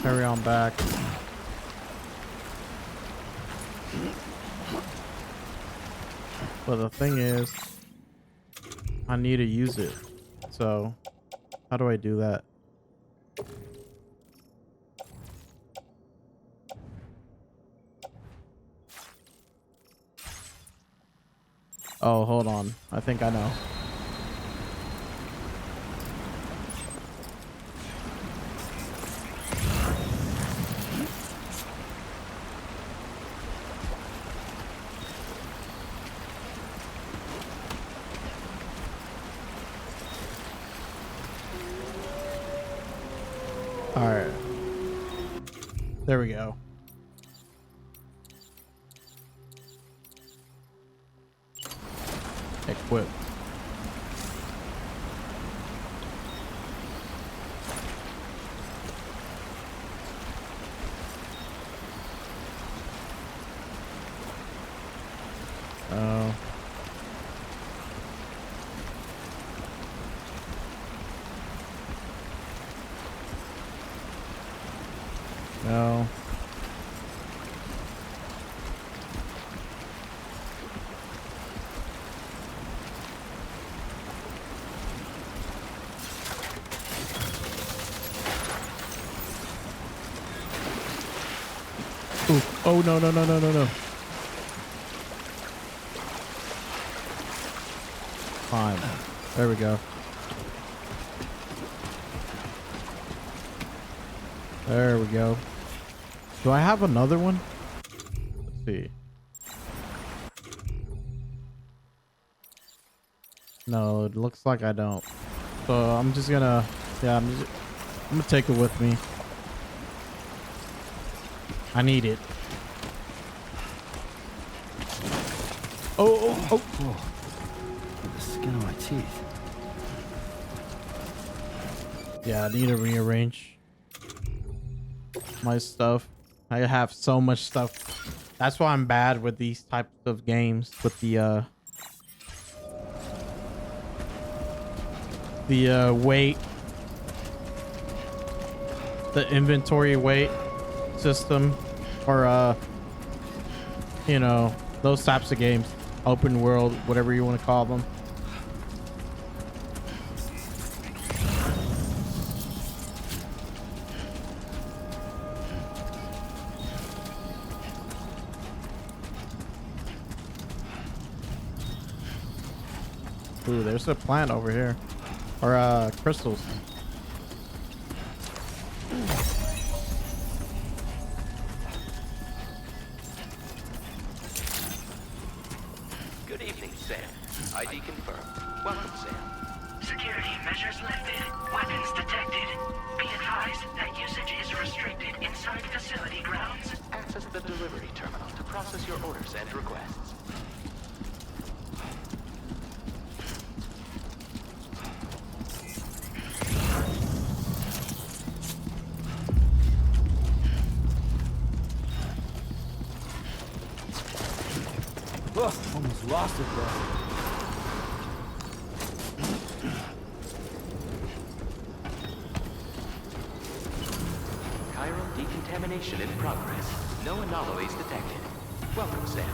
Carry on back. But the thing is, I need to use it. So, how do I do that? Oh, hold on. I think I know. All right. There we go. Equip. Oh. No. Ooh. Oh, no, no, no, no, no, no. Fine. There we go. There we go. Do I have another one? Let's see. No, it looks like I don't. So I'm just gonna, yeah, I'm gonna take it with me. I need it. Oh, oh, oh. The skin of my teeth. Yeah, I need to rearrange my stuff. I have so much stuff. That's why I'm bad with these types of games with the weight. the inventory weight system, or you know, those types of games, open world, whatever you want to call them. Ooh, there's a plant over here, or crystals. Good evening, Sam. ID confirmed. Welcome, Sam. Security measures lifted. Weapons detected. Be advised that usage is restricted inside facility grounds. Access the delivery terminal to process your orders and requests. Ugh, almost lost it there. Chiral decontamination in progress. No anomalies detected. Welcome, Sam.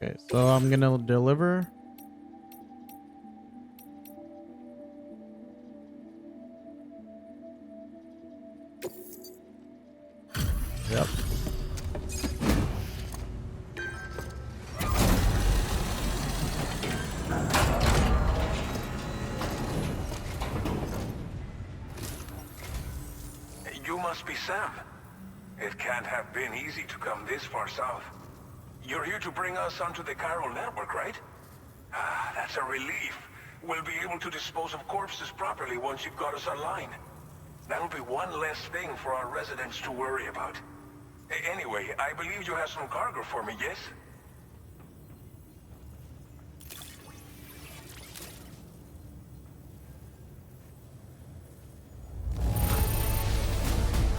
Okay, so I'm gonna deliver. Yep. You must be Sam. It can't have been easy to come this far south. You're here to bring us onto the chiral network, right? Ah, that's a relief. We'll be able to dispose of corpses properly once you've got us online. That'll be one less thing for our residents to worry about. Anyway, I believe you have some cargo for me, yes?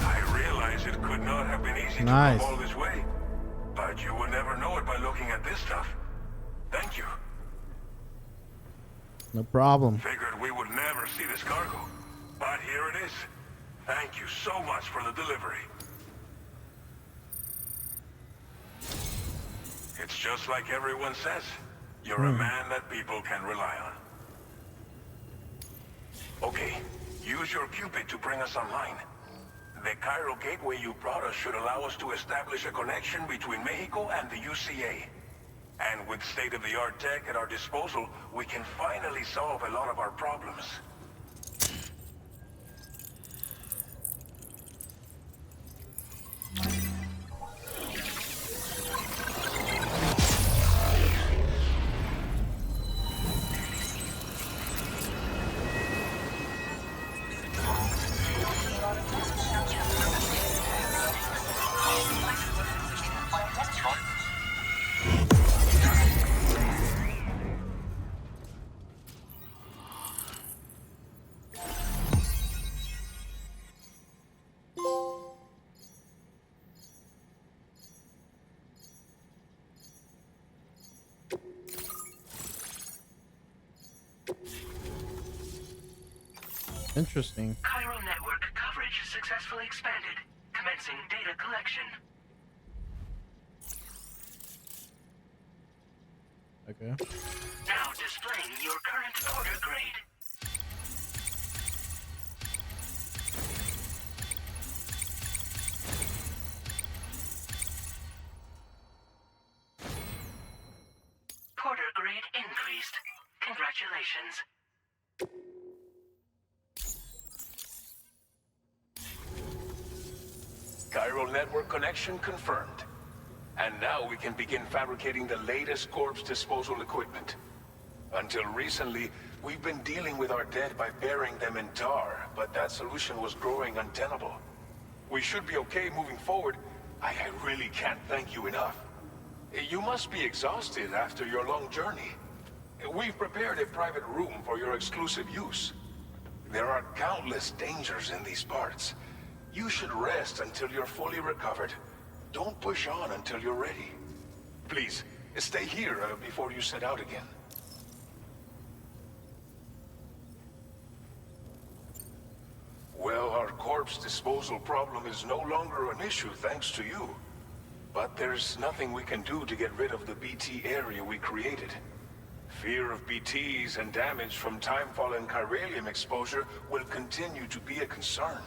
I realize it could not have been easy to Nice. come all this way. But you would never know it by looking at this stuff. Thank you. No problem. Figured we would never see this cargo. But here it is. Thank you so much for the delivery. It's just like everyone says. You're a man that people can rely on. Okay, use your Cupid to bring us online. The chiral gateway you brought us should allow us to establish a connection between Mexico and the UCA. And with state-of-the-art tech at our disposal, we can finally solve a lot of our problems. Interesting. Chiral network coverage successfully expanded. Commencing data collection. Okay. Now displaying your current order grade. Porter grade increased. Congratulations. Chiral network connection confirmed. And now we can begin fabricating the latest corpse disposal equipment. Until recently, we've been dealing with our dead by burying them in tar, but that solution was growing untenable. We should be okay moving forward. I really can't thank you enough. You must be exhausted after your long journey. We've prepared a private room for your exclusive use. There are countless dangers in these parts. You should rest until you're fully recovered. Don't push on until you're ready. Please, stay here before you set out again. Well, our corpse disposal problem is no longer an issue thanks to you. But there's nothing we can do to get rid of the BT area we created. Fear of BTs and damage from timefall and chiralium exposure will continue to be a concern.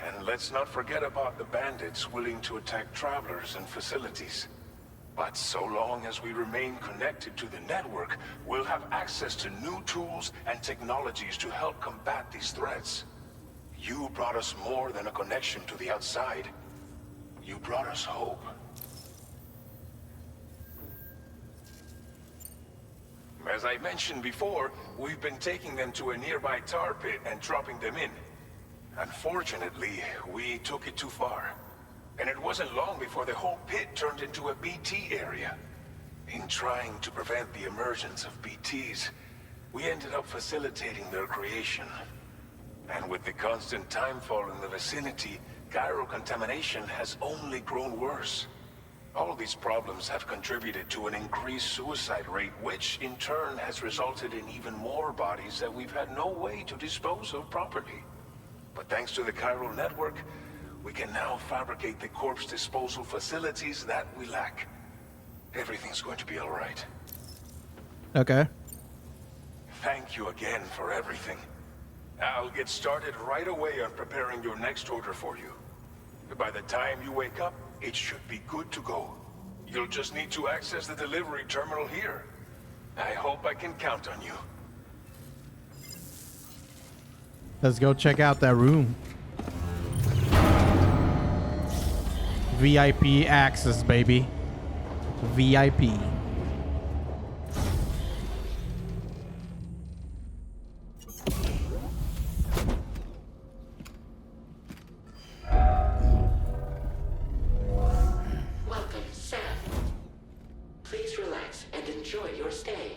And let's not forget about the bandits willing to attack travelers and facilities. But so long as we remain connected to the network, we'll have access to new tools and technologies to help combat these threats. You brought us more than a connection to the outside. You brought us hope. As I mentioned before, we've been taking them to a nearby tar pit and dropping them in. Unfortunately, we took it too far. And it wasn't long before the whole pit turned into a BT area. In trying to prevent the emergence of BTs, we ended up facilitating their creation. And with the constant timefall in the vicinity, gyro contamination has only grown worse. All of these problems have contributed to an increased suicide rate, which in turn has resulted in even more bodies that we've had no way to dispose of properly. But thanks to the chiral network, we can now fabricate the corpse disposal facilities that we lack. Everything's going to be all right. Okay. Thank you again for everything. I'll get started right away on preparing your next order for you. By the time you wake up, it should be good to go. You'll just need to access the delivery terminal here. I hope I can count on you. Let's go check out that room. VIP access, baby. VIP. Welcome, Sam. Please relax and enjoy your stay.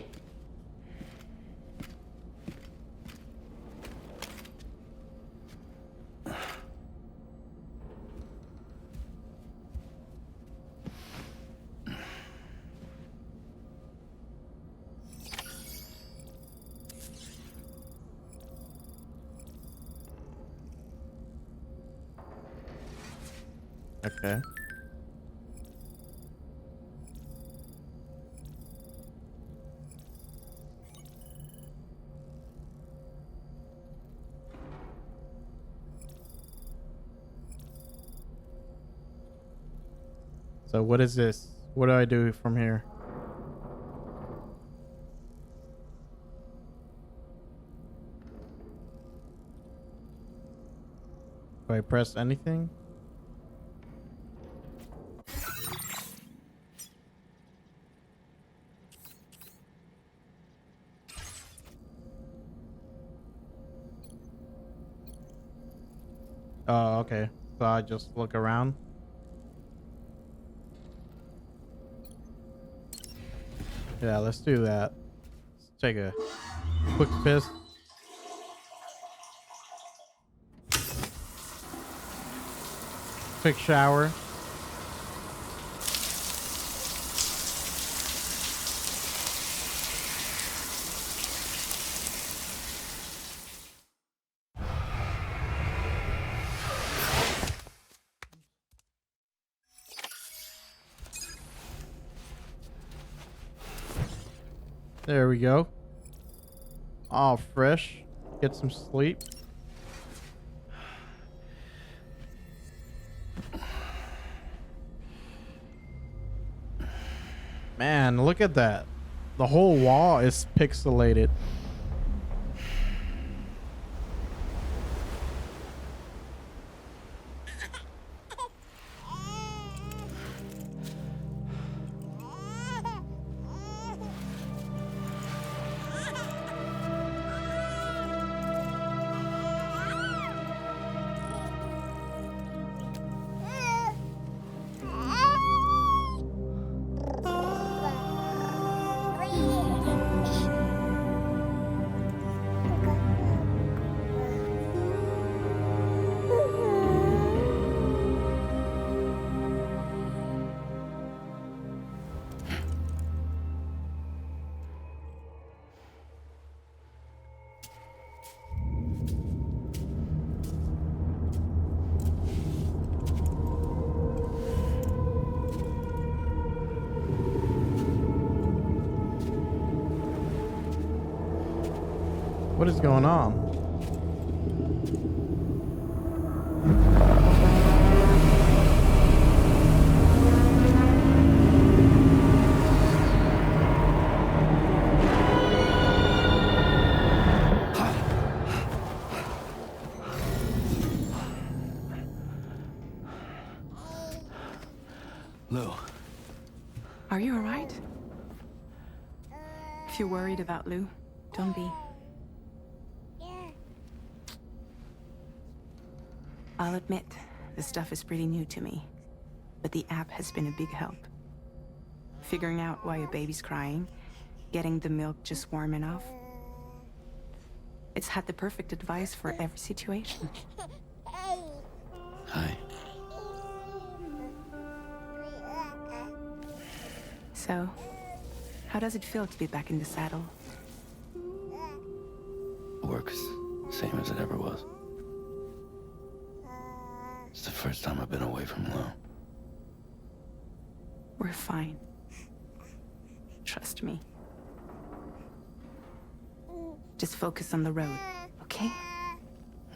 Okay. So what is this? What do I do from here? Do I press anything? Oh, okay. So I just look around. Yeah, let's do that. Let's take a quick piss. Quick shower. There we go. All fresh. Get some sleep. Man, look at that. The whole wall is pixelated. What is going on? Lou, Are you alright? If you're worried about Lou, don't be. I'll admit, this stuff is pretty new to me, but the app has been a big help. Figuring out why a baby's crying, getting the milk just warm enough. It's had the perfect advice for every situation. hi. So, how does it feel to be back in the saddle? Works same as it ever was. It's the first time I've been away from Lou. We're fine. Trust me. Just focus on the road, okay?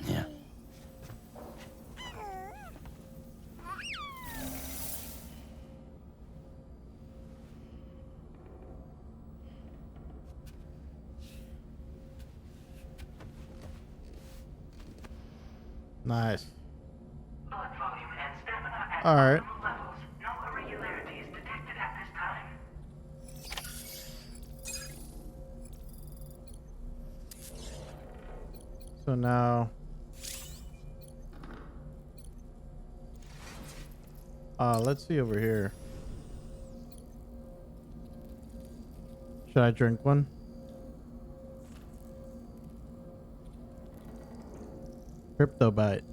Yeah. Nice. Blood volume and stamina at All right. optimal levels. No irregularities detected at this time. So now, let's see over here. Should I drink one? Crypto bite.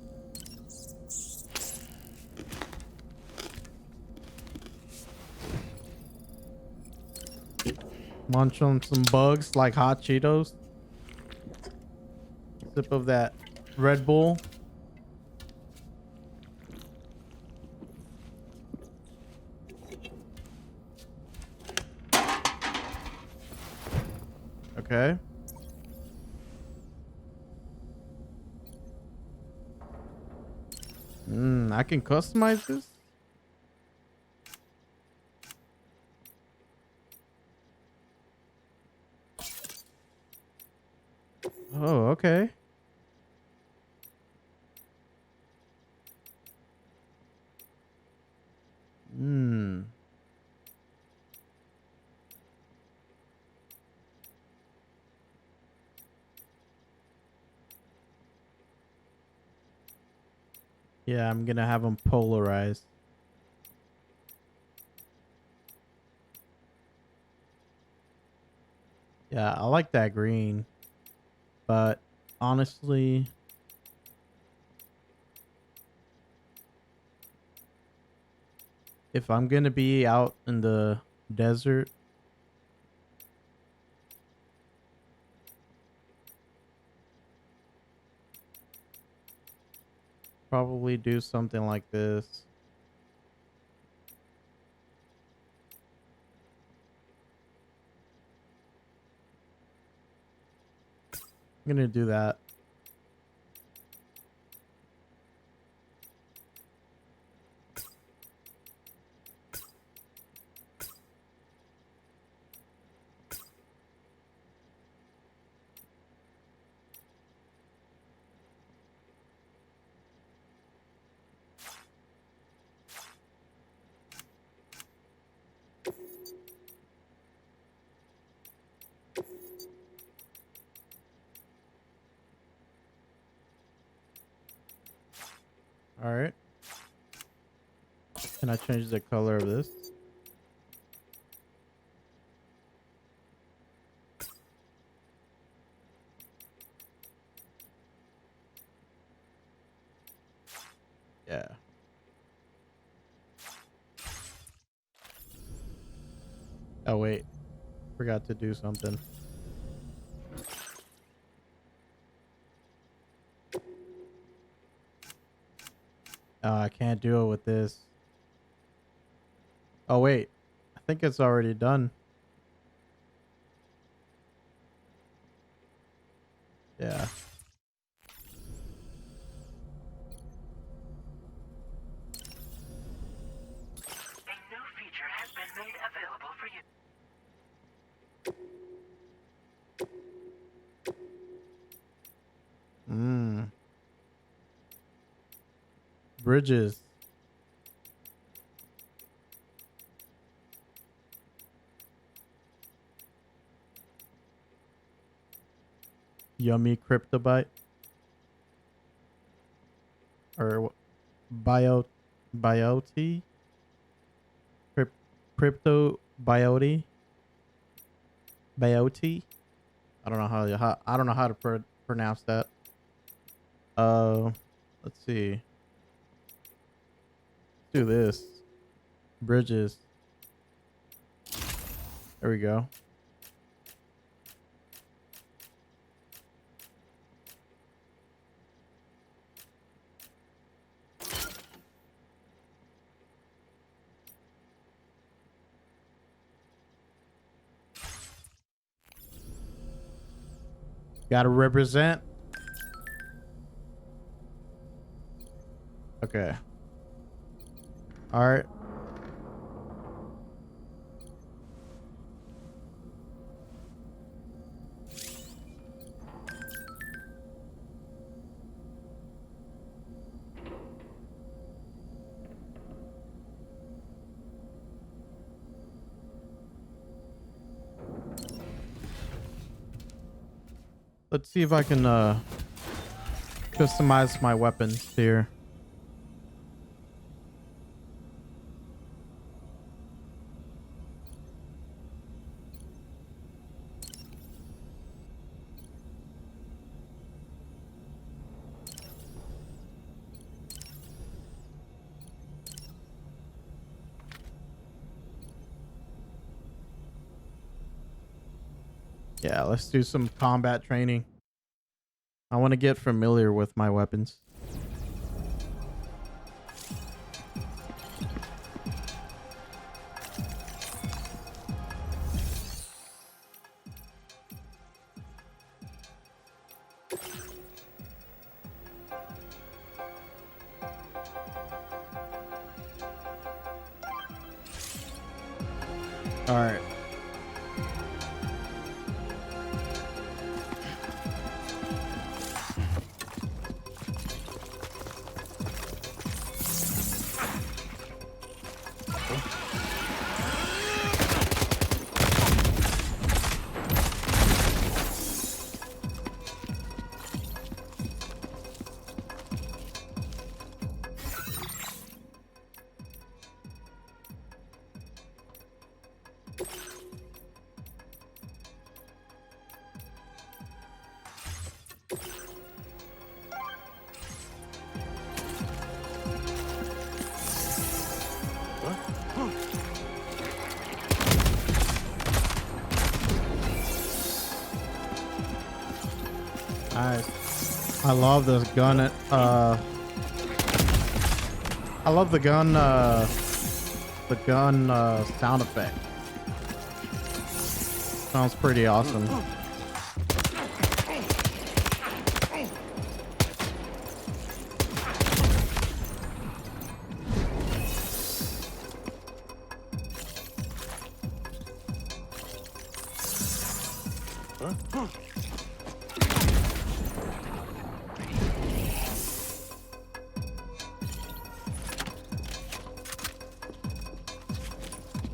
Munch on some bugs like hot Cheetos. Sip of that Red Bull. Okay. I can customize this. Oh, okay. Yeah, I'm gonna have them polarized. Yeah, I like that green. But honestly, if I'm gonna be out in the desert, probably do something like this. I'm gonna do that. All right. Can I change the color of this? Yeah. Oh, wait. Forgot to do something. Oh, I can't do it with this. Oh, wait. I think it's already done. Yeah. A new feature has been made available for you. Bridges. Yummy cryptobite. Or biote? Crypto biote? Biote? I don't know I don't know how to pronounce that. Let's see. Let's do this. Bridges. There we go. Gotta represent. Okay. All right. Let's see if I can customize my weapons here. Yeah, let's do some combat training. I want to get familiar with my weapons. All right. I love this gun. I love the gun sound effect. Sounds pretty awesome.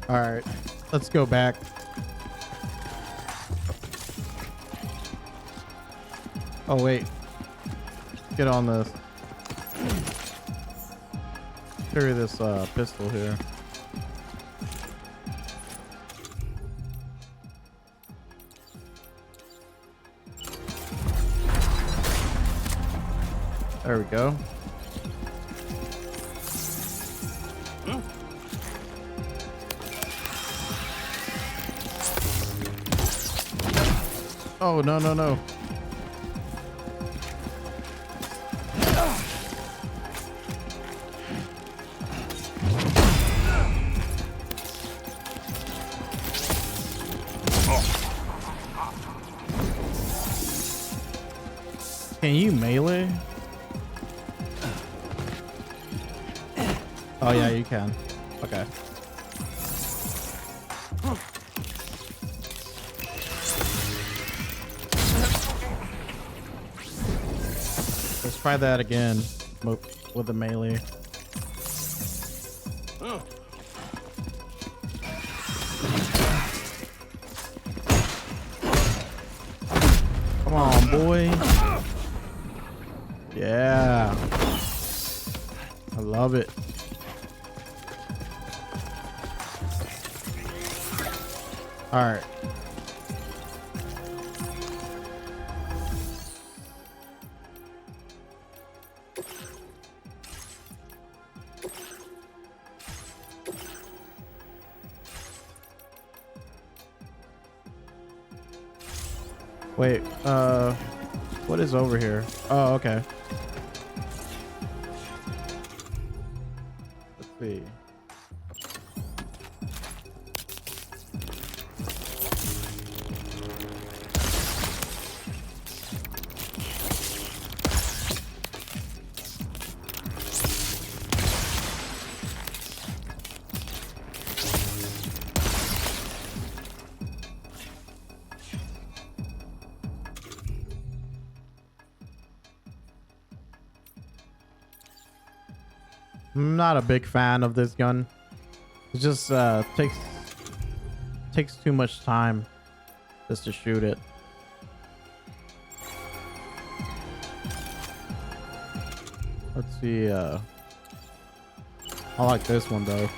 All right, let's go back. Oh wait, get on this. Carry this pistol here. There we go. Oh, no, no, no. Can you melee? Oh yeah, you can. Okay. Let's try that again with the melee. Come on, boy. Yeah. I love it. All right. Wait, what is over here? Oh, okay. Let's see. I'm not a big fan of this gun. It just takes too much time just to shoot it. Let's see. I like this one though.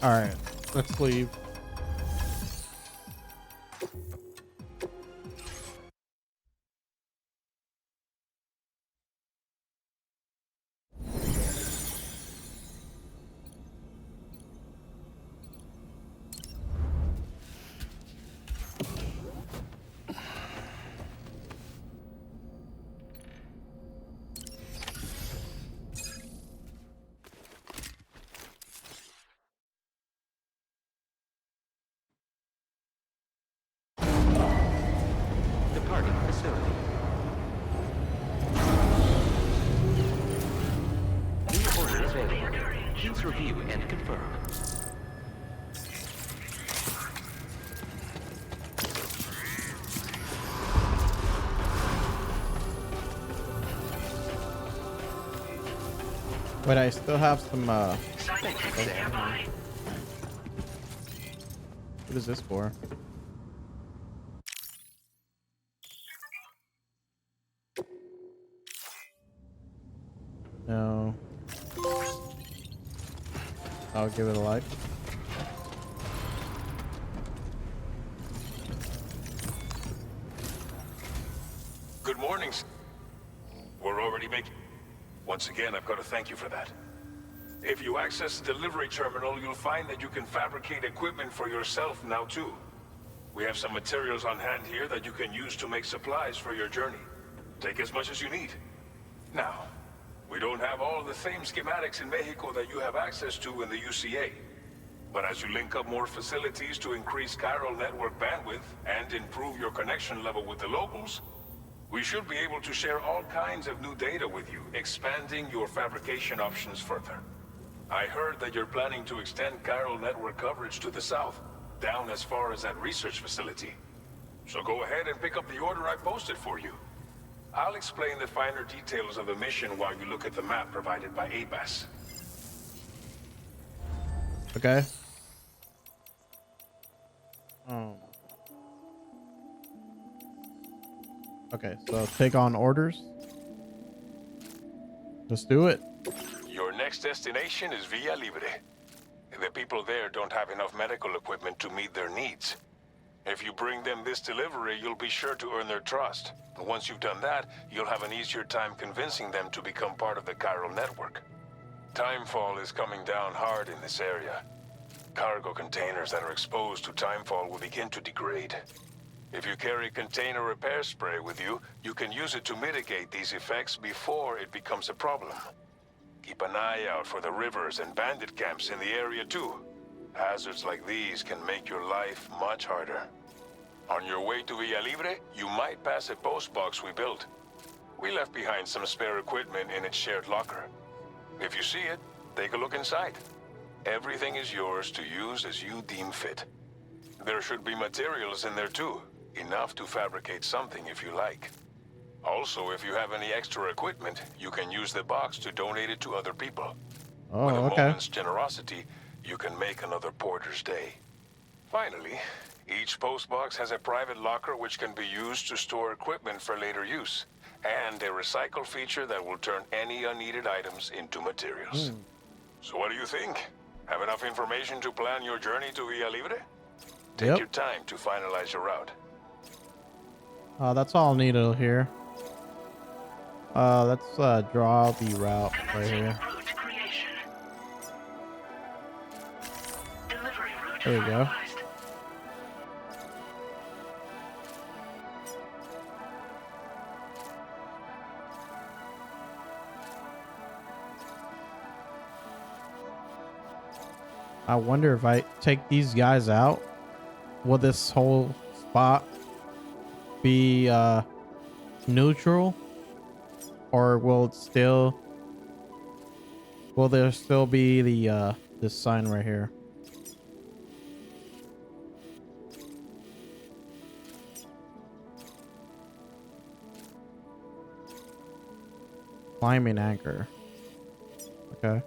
All right, let's leave. Departing facility. New order available. Please review and confirm. Wait, I still have some Silent exit nearby. what is this for? No. I'll give it a like. Good morning. We're already making... Once again, I've got to thank you for that. If you access the delivery terminal, you'll find that you can fabricate equipment for yourself now too. We have some materials on hand here that you can use to make supplies for your journey. Take as much as you need. Now, we don't have all the same schematics in Mexico that you have access to in the UCA. But as you link up more facilities to increase chiral network bandwidth and improve your connection level with the locals, we should be able to share all kinds of new data with you, expanding your fabrication options further. I heard that you're planning to extend chiral network coverage to the south. down as far as that research facility. So go ahead and pick up the order I posted for you. I'll explain the finer details of the mission while you look at the map provided by ABAS. Okay. Okay, so take on orders. Let's do it. Your next destination is Villa Libre. The people there don't have enough medical equipment to meet their needs. If you bring them this delivery, you'll be sure to earn their trust. Once you've done that, you'll have an easier time convincing them to become part of the chiral network. Timefall is coming down hard in this area. Cargo containers that are exposed to timefall will begin to degrade. If you carry container repair spray with you, you can use it to mitigate these effects before it becomes a problem. Keep an eye out for the rivers and bandit camps in the area too. Hazards like these can make your life much harder. On your way to Villa Libre, you might pass a post box we built. We left behind some spare equipment in its shared locker. If you see it, take a look inside. Everything is yours to use as you deem fit. There should be materials in there too, enough to fabricate something if you like. Also, if you have any extra equipment, you can use the box to donate it to other people. Oh, With a okay. moment's generosity, you can make another porter's day. Finally, each postbox has a private locker which can be used to store equipment for later use, and a recycle feature that will turn any unneeded items into materials. So what do you think? Have enough information to plan your journey to Villa Libre? Take Yep. your time to finalize your route. That's all needed here. Let's draw the route right here. Route creation. Delivery route There we go. finalized. I wonder if I take these guys out, will this whole spot be neutral, or will there still be the this sign right here? Climbing anchor. Okay.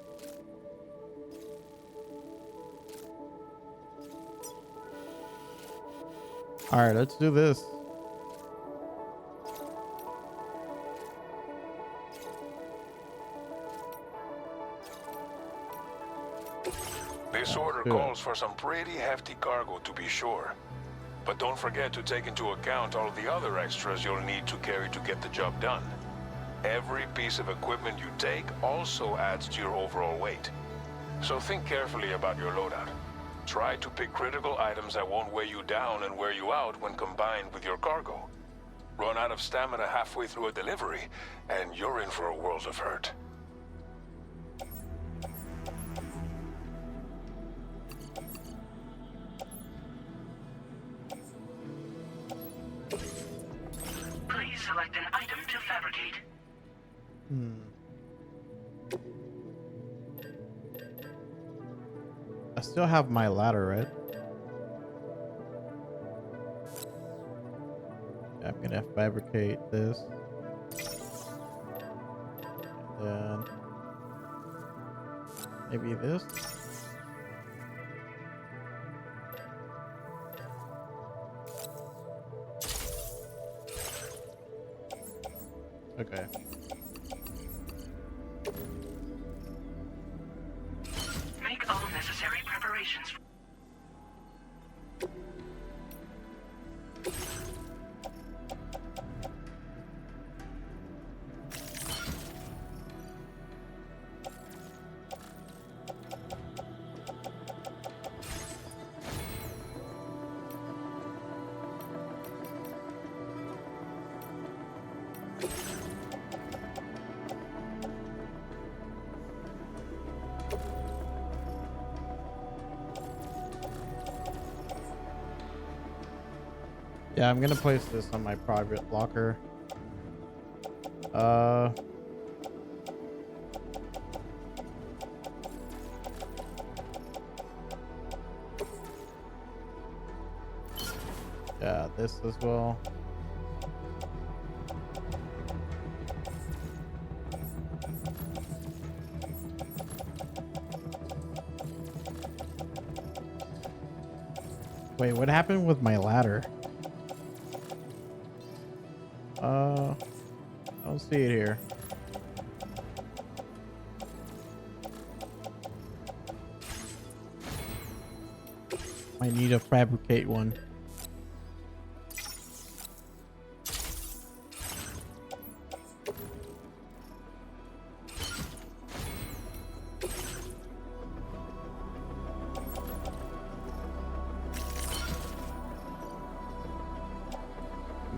All right, let's do this. This order do it. calls for some pretty hefty cargo to be sure. But don't forget to take into account all the other extras you'll need to carry to get the job done. Every piece of equipment you take also adds to your overall weight. So think carefully about your loadout. Try to pick critical items that won't weigh you down and wear you out when combined with your cargo. Run out of stamina halfway through a delivery, and you're in for a world of hurt. Please select an item to fabricate. I still have my ladder, right? Yeah, I'm gonna fabricate this. And then maybe this. Okay. Make all necessary preparations. Yeah, I'm gonna place this on my private locker. Yeah, this as well. Wait, what happened with my ladder? I don't see it here. I need to fabricate one.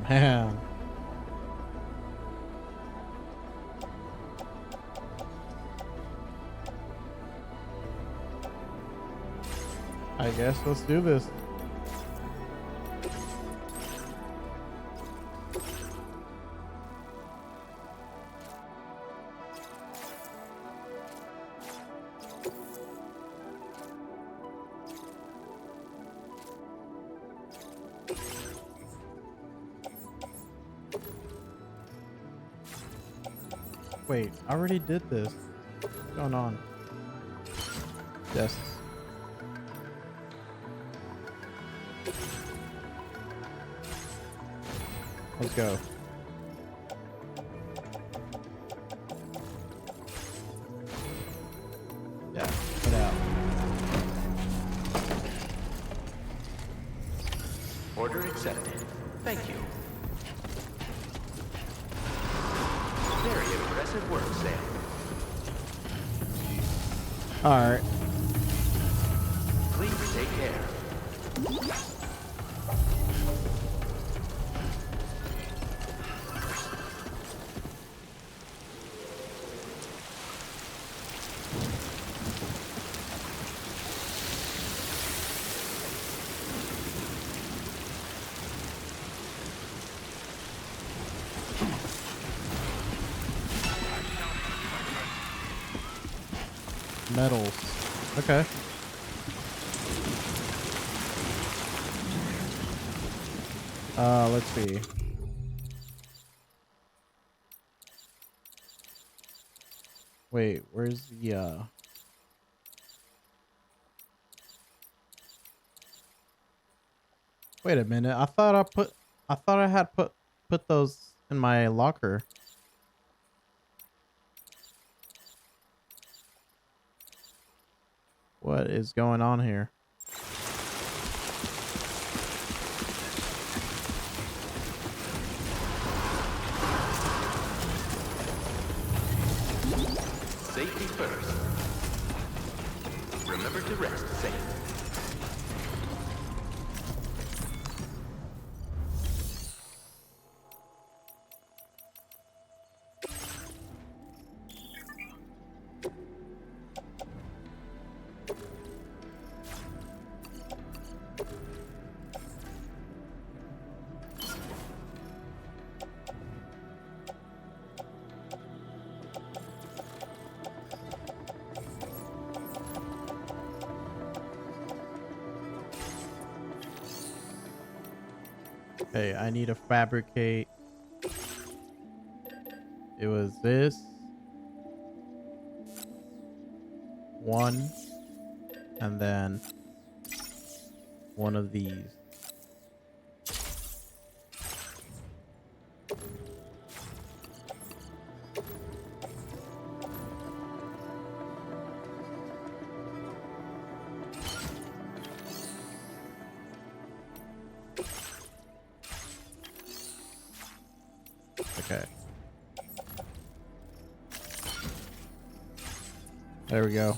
Man. I guess let's do this. Wait, I already did this. What's going on? Yes. Let's go. Yeah, get out. Order accepted. Thank you. Very impressive work, Sam. All right. Please take care. Metals. Okay. Let's see. Wait, where's the Wait a minute. I thought I had put those in my locker. What is going on here? Safety first. Remember to rest, Sam. Okay, I need to fabricate. It was this one, and then one of these. Okay. There we go.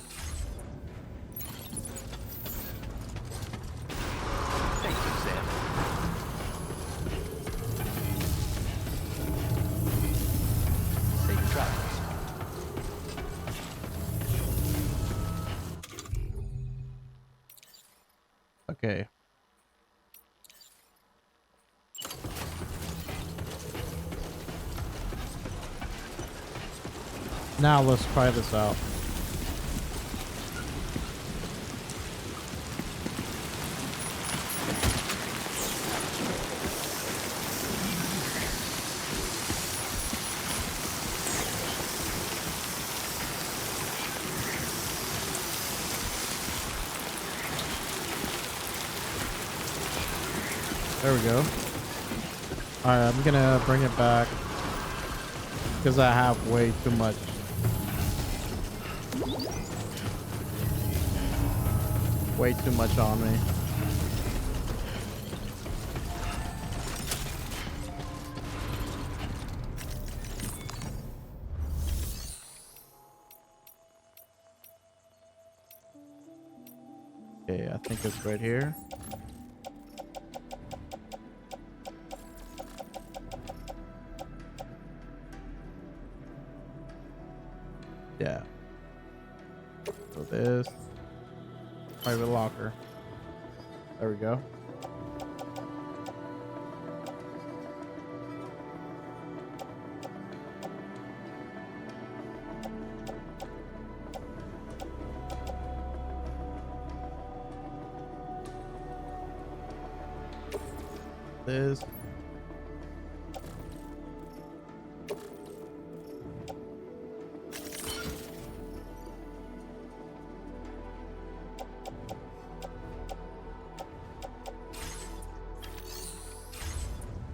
Thank you, Sam. Safe travels. Okay. Now let's try this out. There we go. Alright, I'm gonna bring it back because I have way too much. Way too much on me. Okay, I think it's right here. Yeah. So this private locker. There we go. This.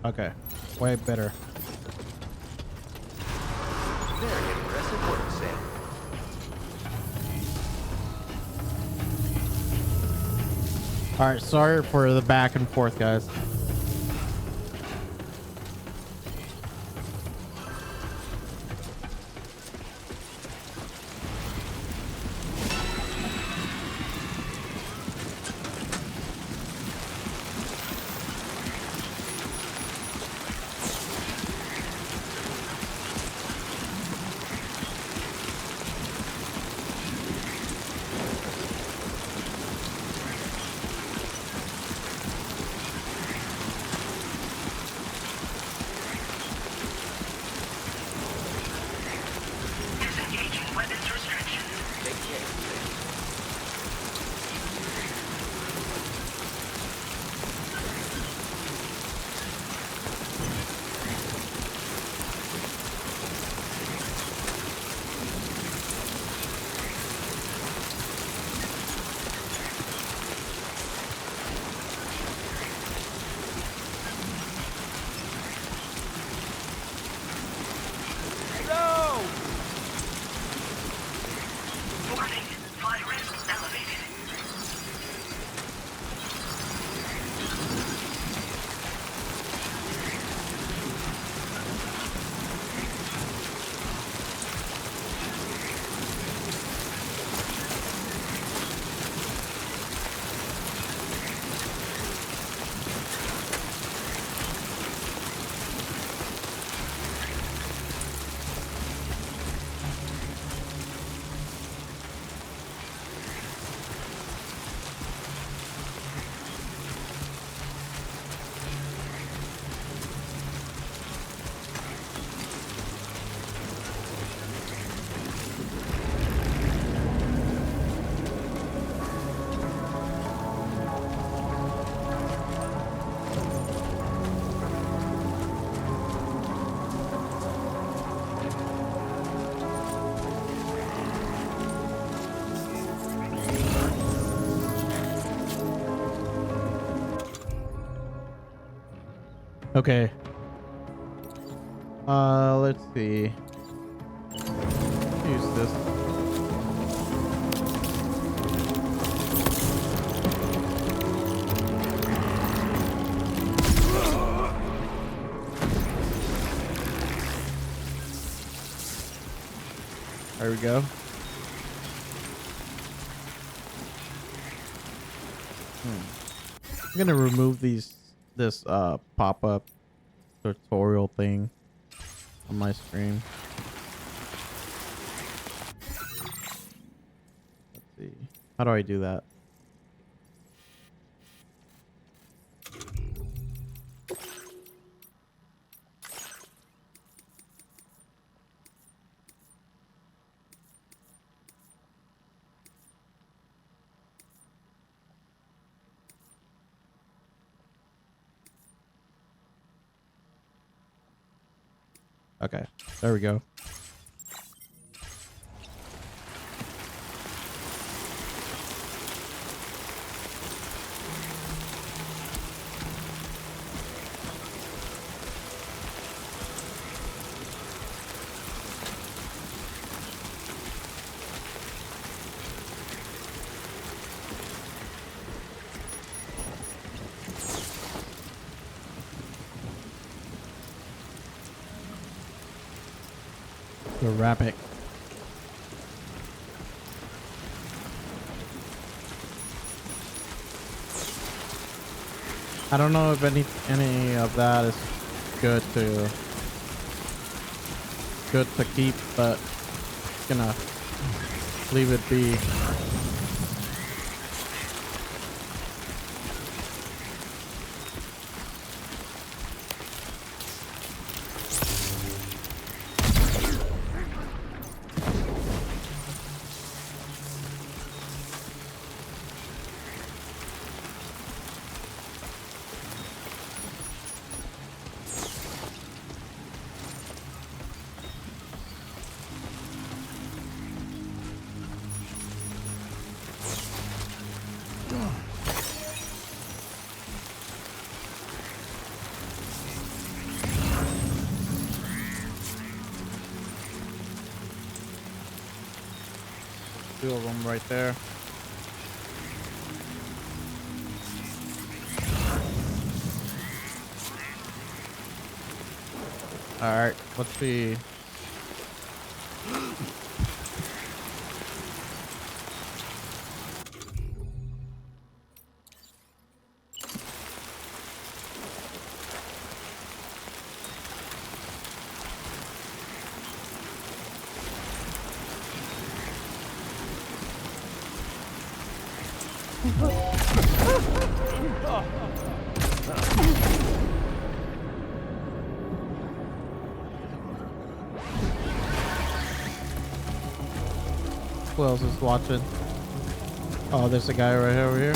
Okay, way better. Very impressive work, Sam. All right, sorry for the back and forth, guys. Disengaging weapons restrictions. Take care, Sam. Warning, fly risk elevated. Okay. Let's see. Use this. There we go. I'm gonna remove this pop-up tutorial thing on my screen. Let's see. How do I do that? Okay, there we go. The rabbit. I don't know if any of that is good to keep, but gonna leave it be. Two of them right there. All right, let's see. Who else is watching? Oh, there's a guy right over here.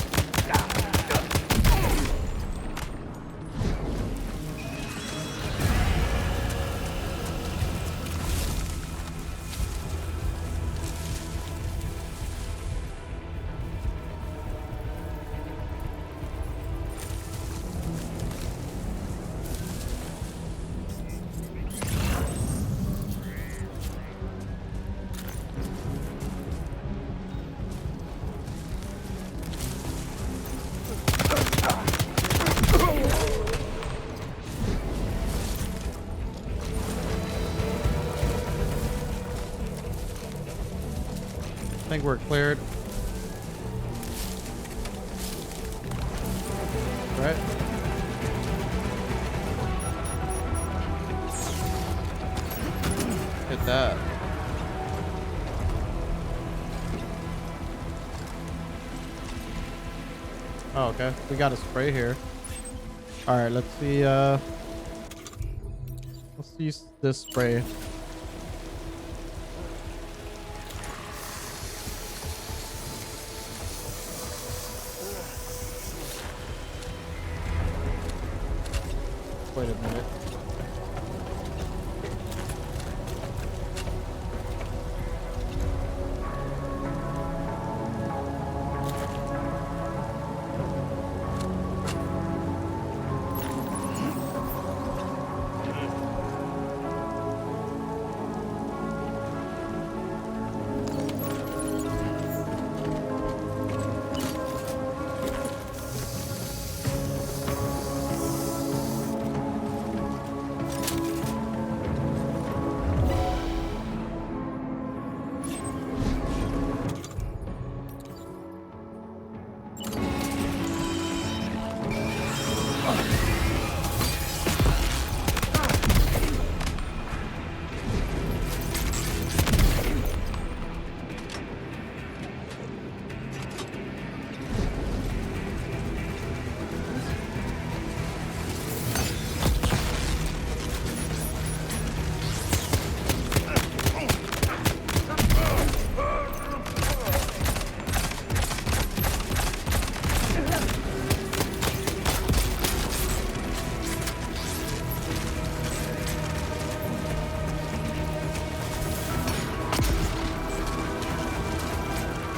I think we're cleared. Right? Hit that. Oh, okay. We got a spray here. All right, let's see. Let's use this spray. Wait a minute.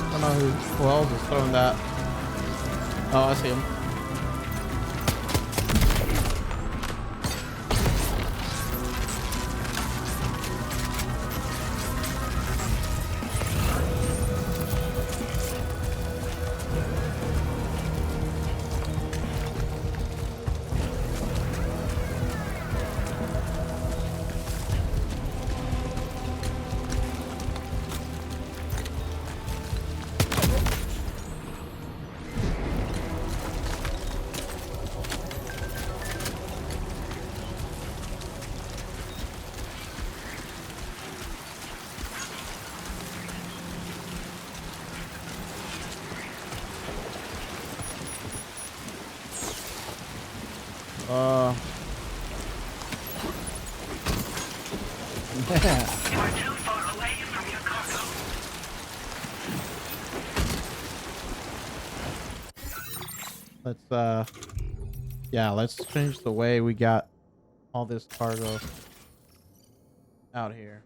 I don't know who else is throwing that. Oh, I see him. Yeah. You are too far away from your cargo. Let's yeah, let's change the way we got all this cargo out here.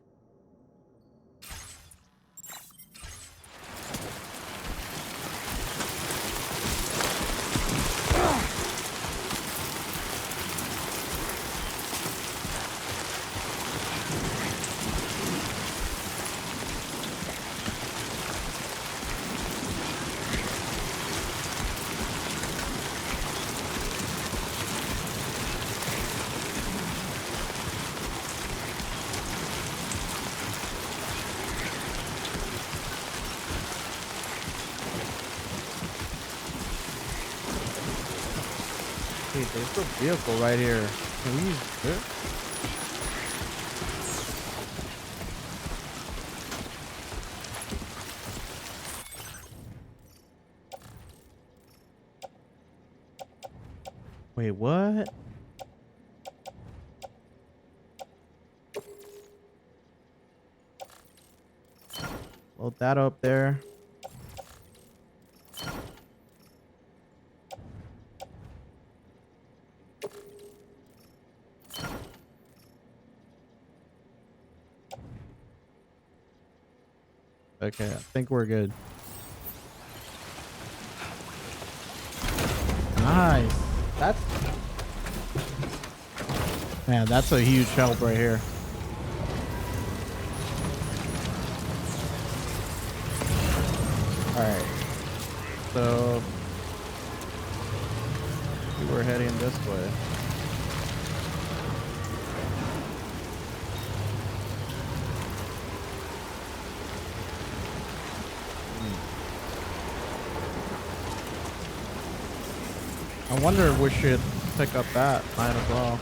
Hey, there's a vehicle right here. Can we use this? Wait, what? Load that up there. Okay, I think we're good. Nice. Man, that's a huge help right here. All right. So we were heading this way. I wonder if we should pick up that mine as well.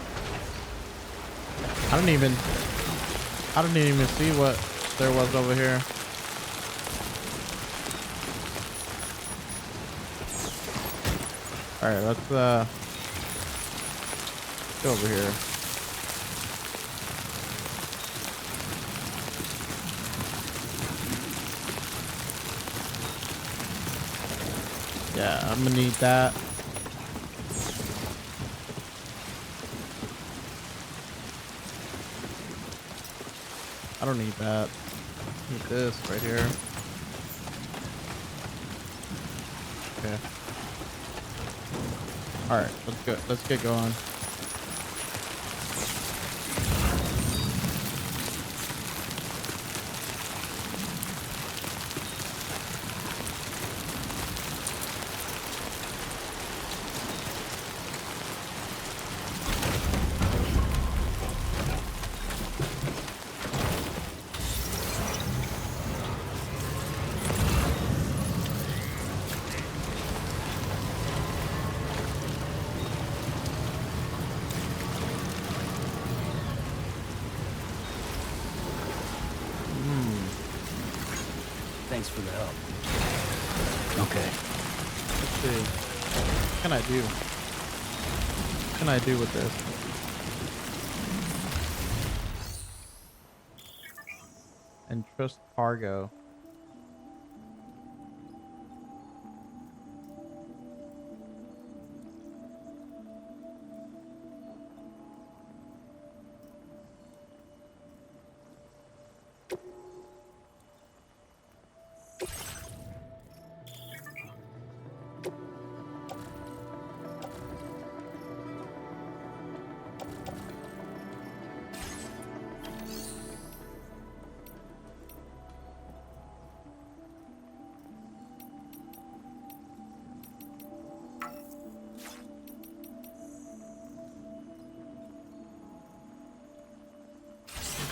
I didn't even see what there was over here. All right, let's go over here. Yeah, I'm gonna need that. I don't need that. I need this right here. Okay. All right, let's go. Let's get going. Thanks for the help. Okay. Let's see. What can I do? What can I do with this? Entrust cargo.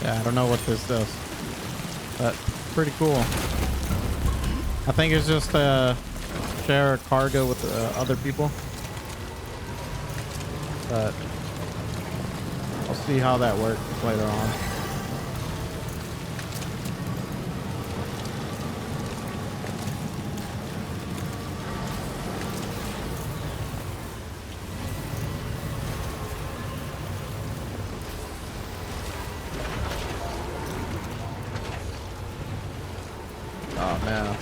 Yeah, I don't know what this does, but pretty cool. I think it's just share a cargo with other people, but I'll see how that works later on. man.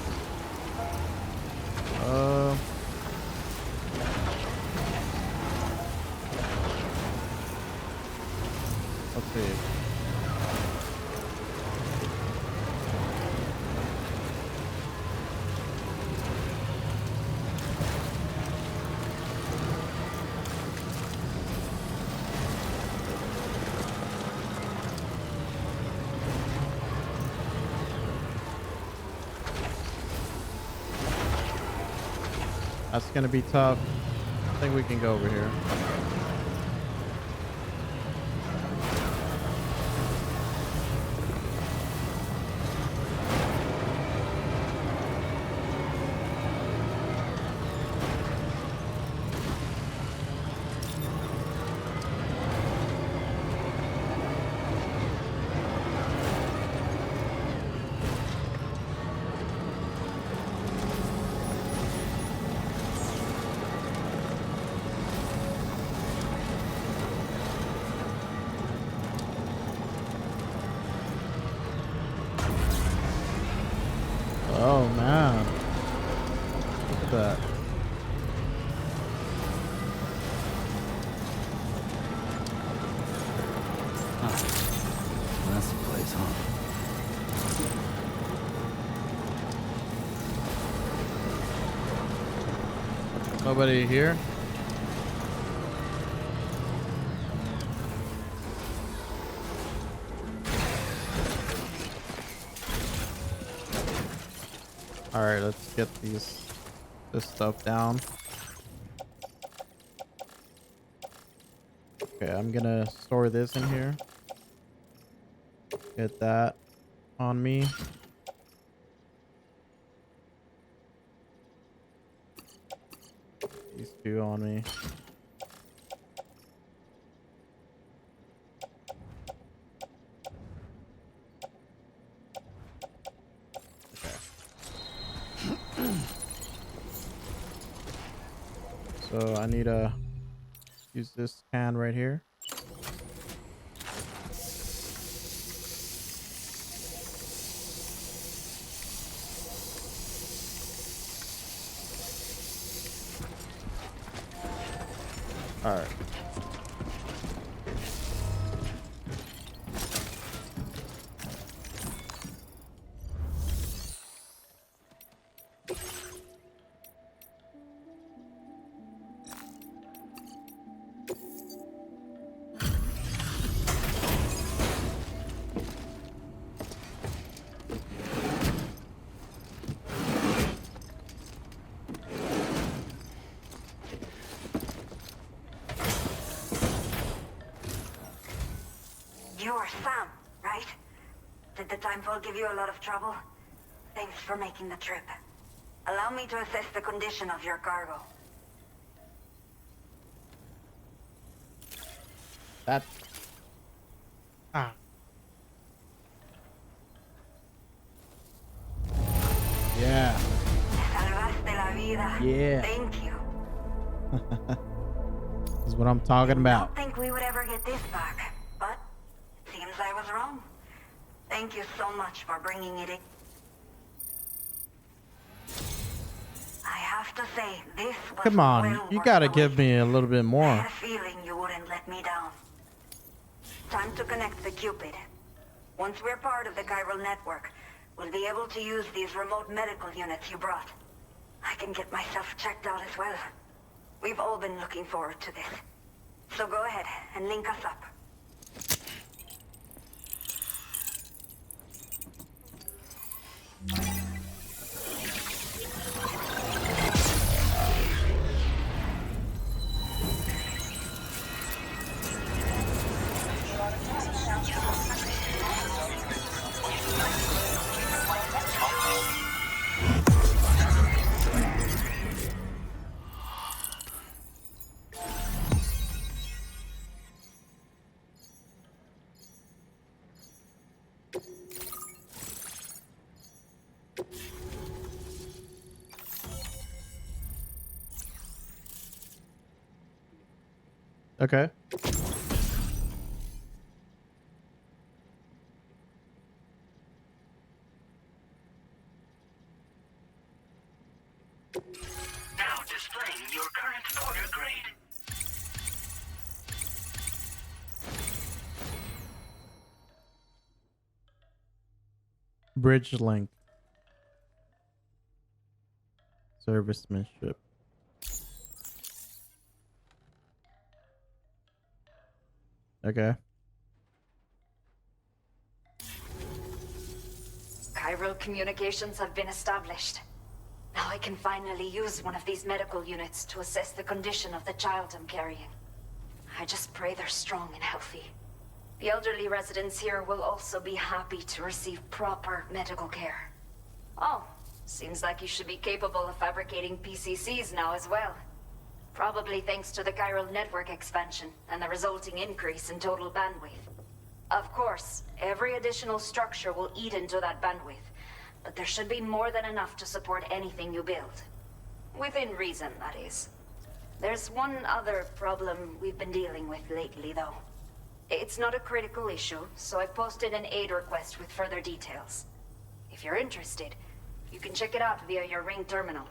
Let's see. That's gonna be tough. I think we can go over here. Oh man, look at that. That's the place, huh? Nobody here? All right, let's get this stuff down. Okay, I'm gonna store this in here. Get that on me. These two on me. So I need to use this can right here. All right. You're Sam, right? Did the timefall give you a lot of trouble? Thanks for making the trip. Allow me to assess the condition of your cargo. That. Ah. Yeah. Salvaste la vida. Yeah. Thank you. This is what I'm talking about. Don't think we would ever get this back, but seems I was wrong. Thank you so much for bringing it in. I have to say, this was Come on, well you worth gotta the give wait. me a little bit I more. had a feeling you wouldn't let me down. Time to connect the Cupid. Once we're part of the chiral network, we'll be able to use these remote medical units you brought. I can get myself checked out as well. We've all been looking forward to this. So go ahead and link us up. Okay. bridge link. Servicemanship. Okay. Chiral communications have been established. Now I can finally use one of these medical units to assess the condition of the child I'm carrying. I just pray they're strong and healthy. The elderly residents here will also be happy to receive proper medical care. Oh, seems like you should be capable of fabricating PCCs now as well. Probably thanks to the chiral network expansion and the resulting increase in total bandwidth. Of course, every additional structure will eat into that bandwidth, but there should be more than enough to support anything you build. Within reason, that is. There's one other problem we've been dealing with lately, though. It's not a critical issue, so I posted an aid request with further details. If you're interested, you can check it out via your ring terminal.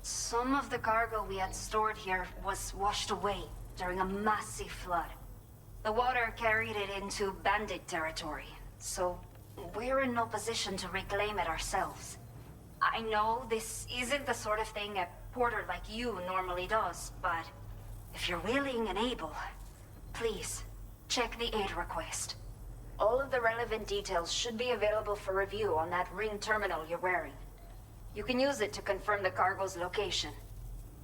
Some of the cargo we had stored here was washed away during a massive flood. The water carried it into bandit territory, so we're in no position to reclaim it ourselves. I know this isn't the sort of thing a porter like you normally does, but if you're willing and able, please check the aid request. All of the relevant details should be available for review on that ring terminal you're wearing. You can use it to confirm the cargo's location.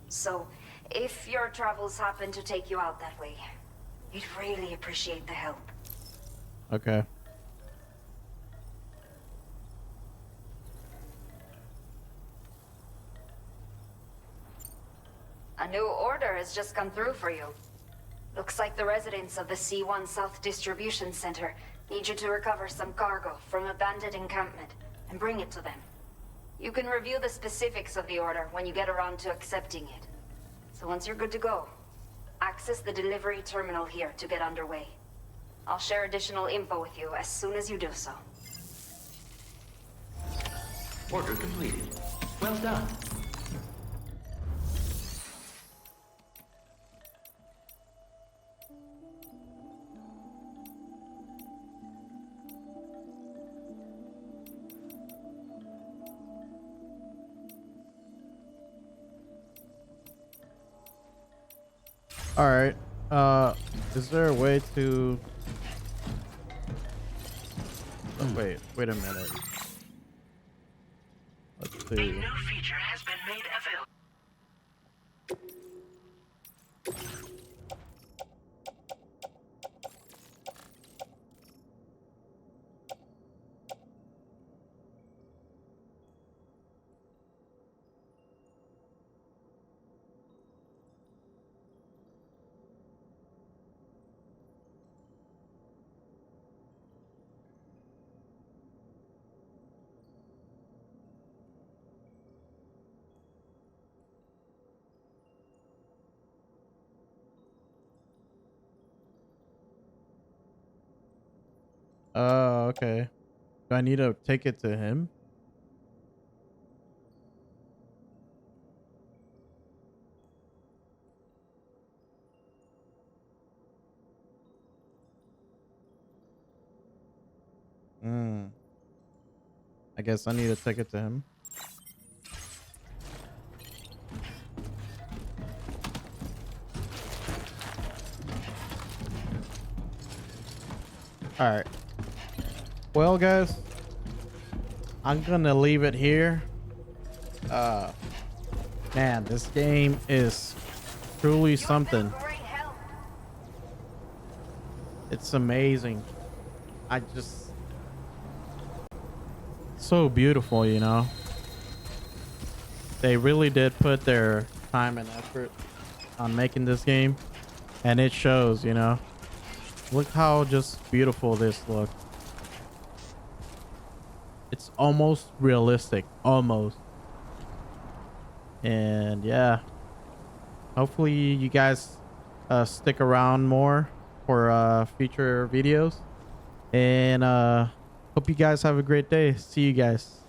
So, if your travels happen to take you out that way, we'd really appreciate the help. Okay. A new order has just come through for you. Looks like the residents of the C1 South Distribution Center need you to recover some cargo from a bandit encampment and bring it to them. You can review the specifics of the order when you get around to accepting it. So once you're good to go, access the delivery terminal here to get underway. I'll share additional info with you as soon as you do so. Order completed. Well done. All right. Is there a way to? Oh, wait a minute. Let's A see. new feature has been made available. Oh, okay. Do I need to take it to him? Hmm. I guess I need to take it to him. All right. Well, guys, I'm gonna leave it here. Man, this game is truly something. It's amazing. I just so beautiful, you know. They really did put their time and effort on making this game, and it shows, you know. Look how just beautiful this looks. It's almost realistic, almost. And yeah, hopefully you guys stick around more for future videos, and hope you guys have a great day. See you guys.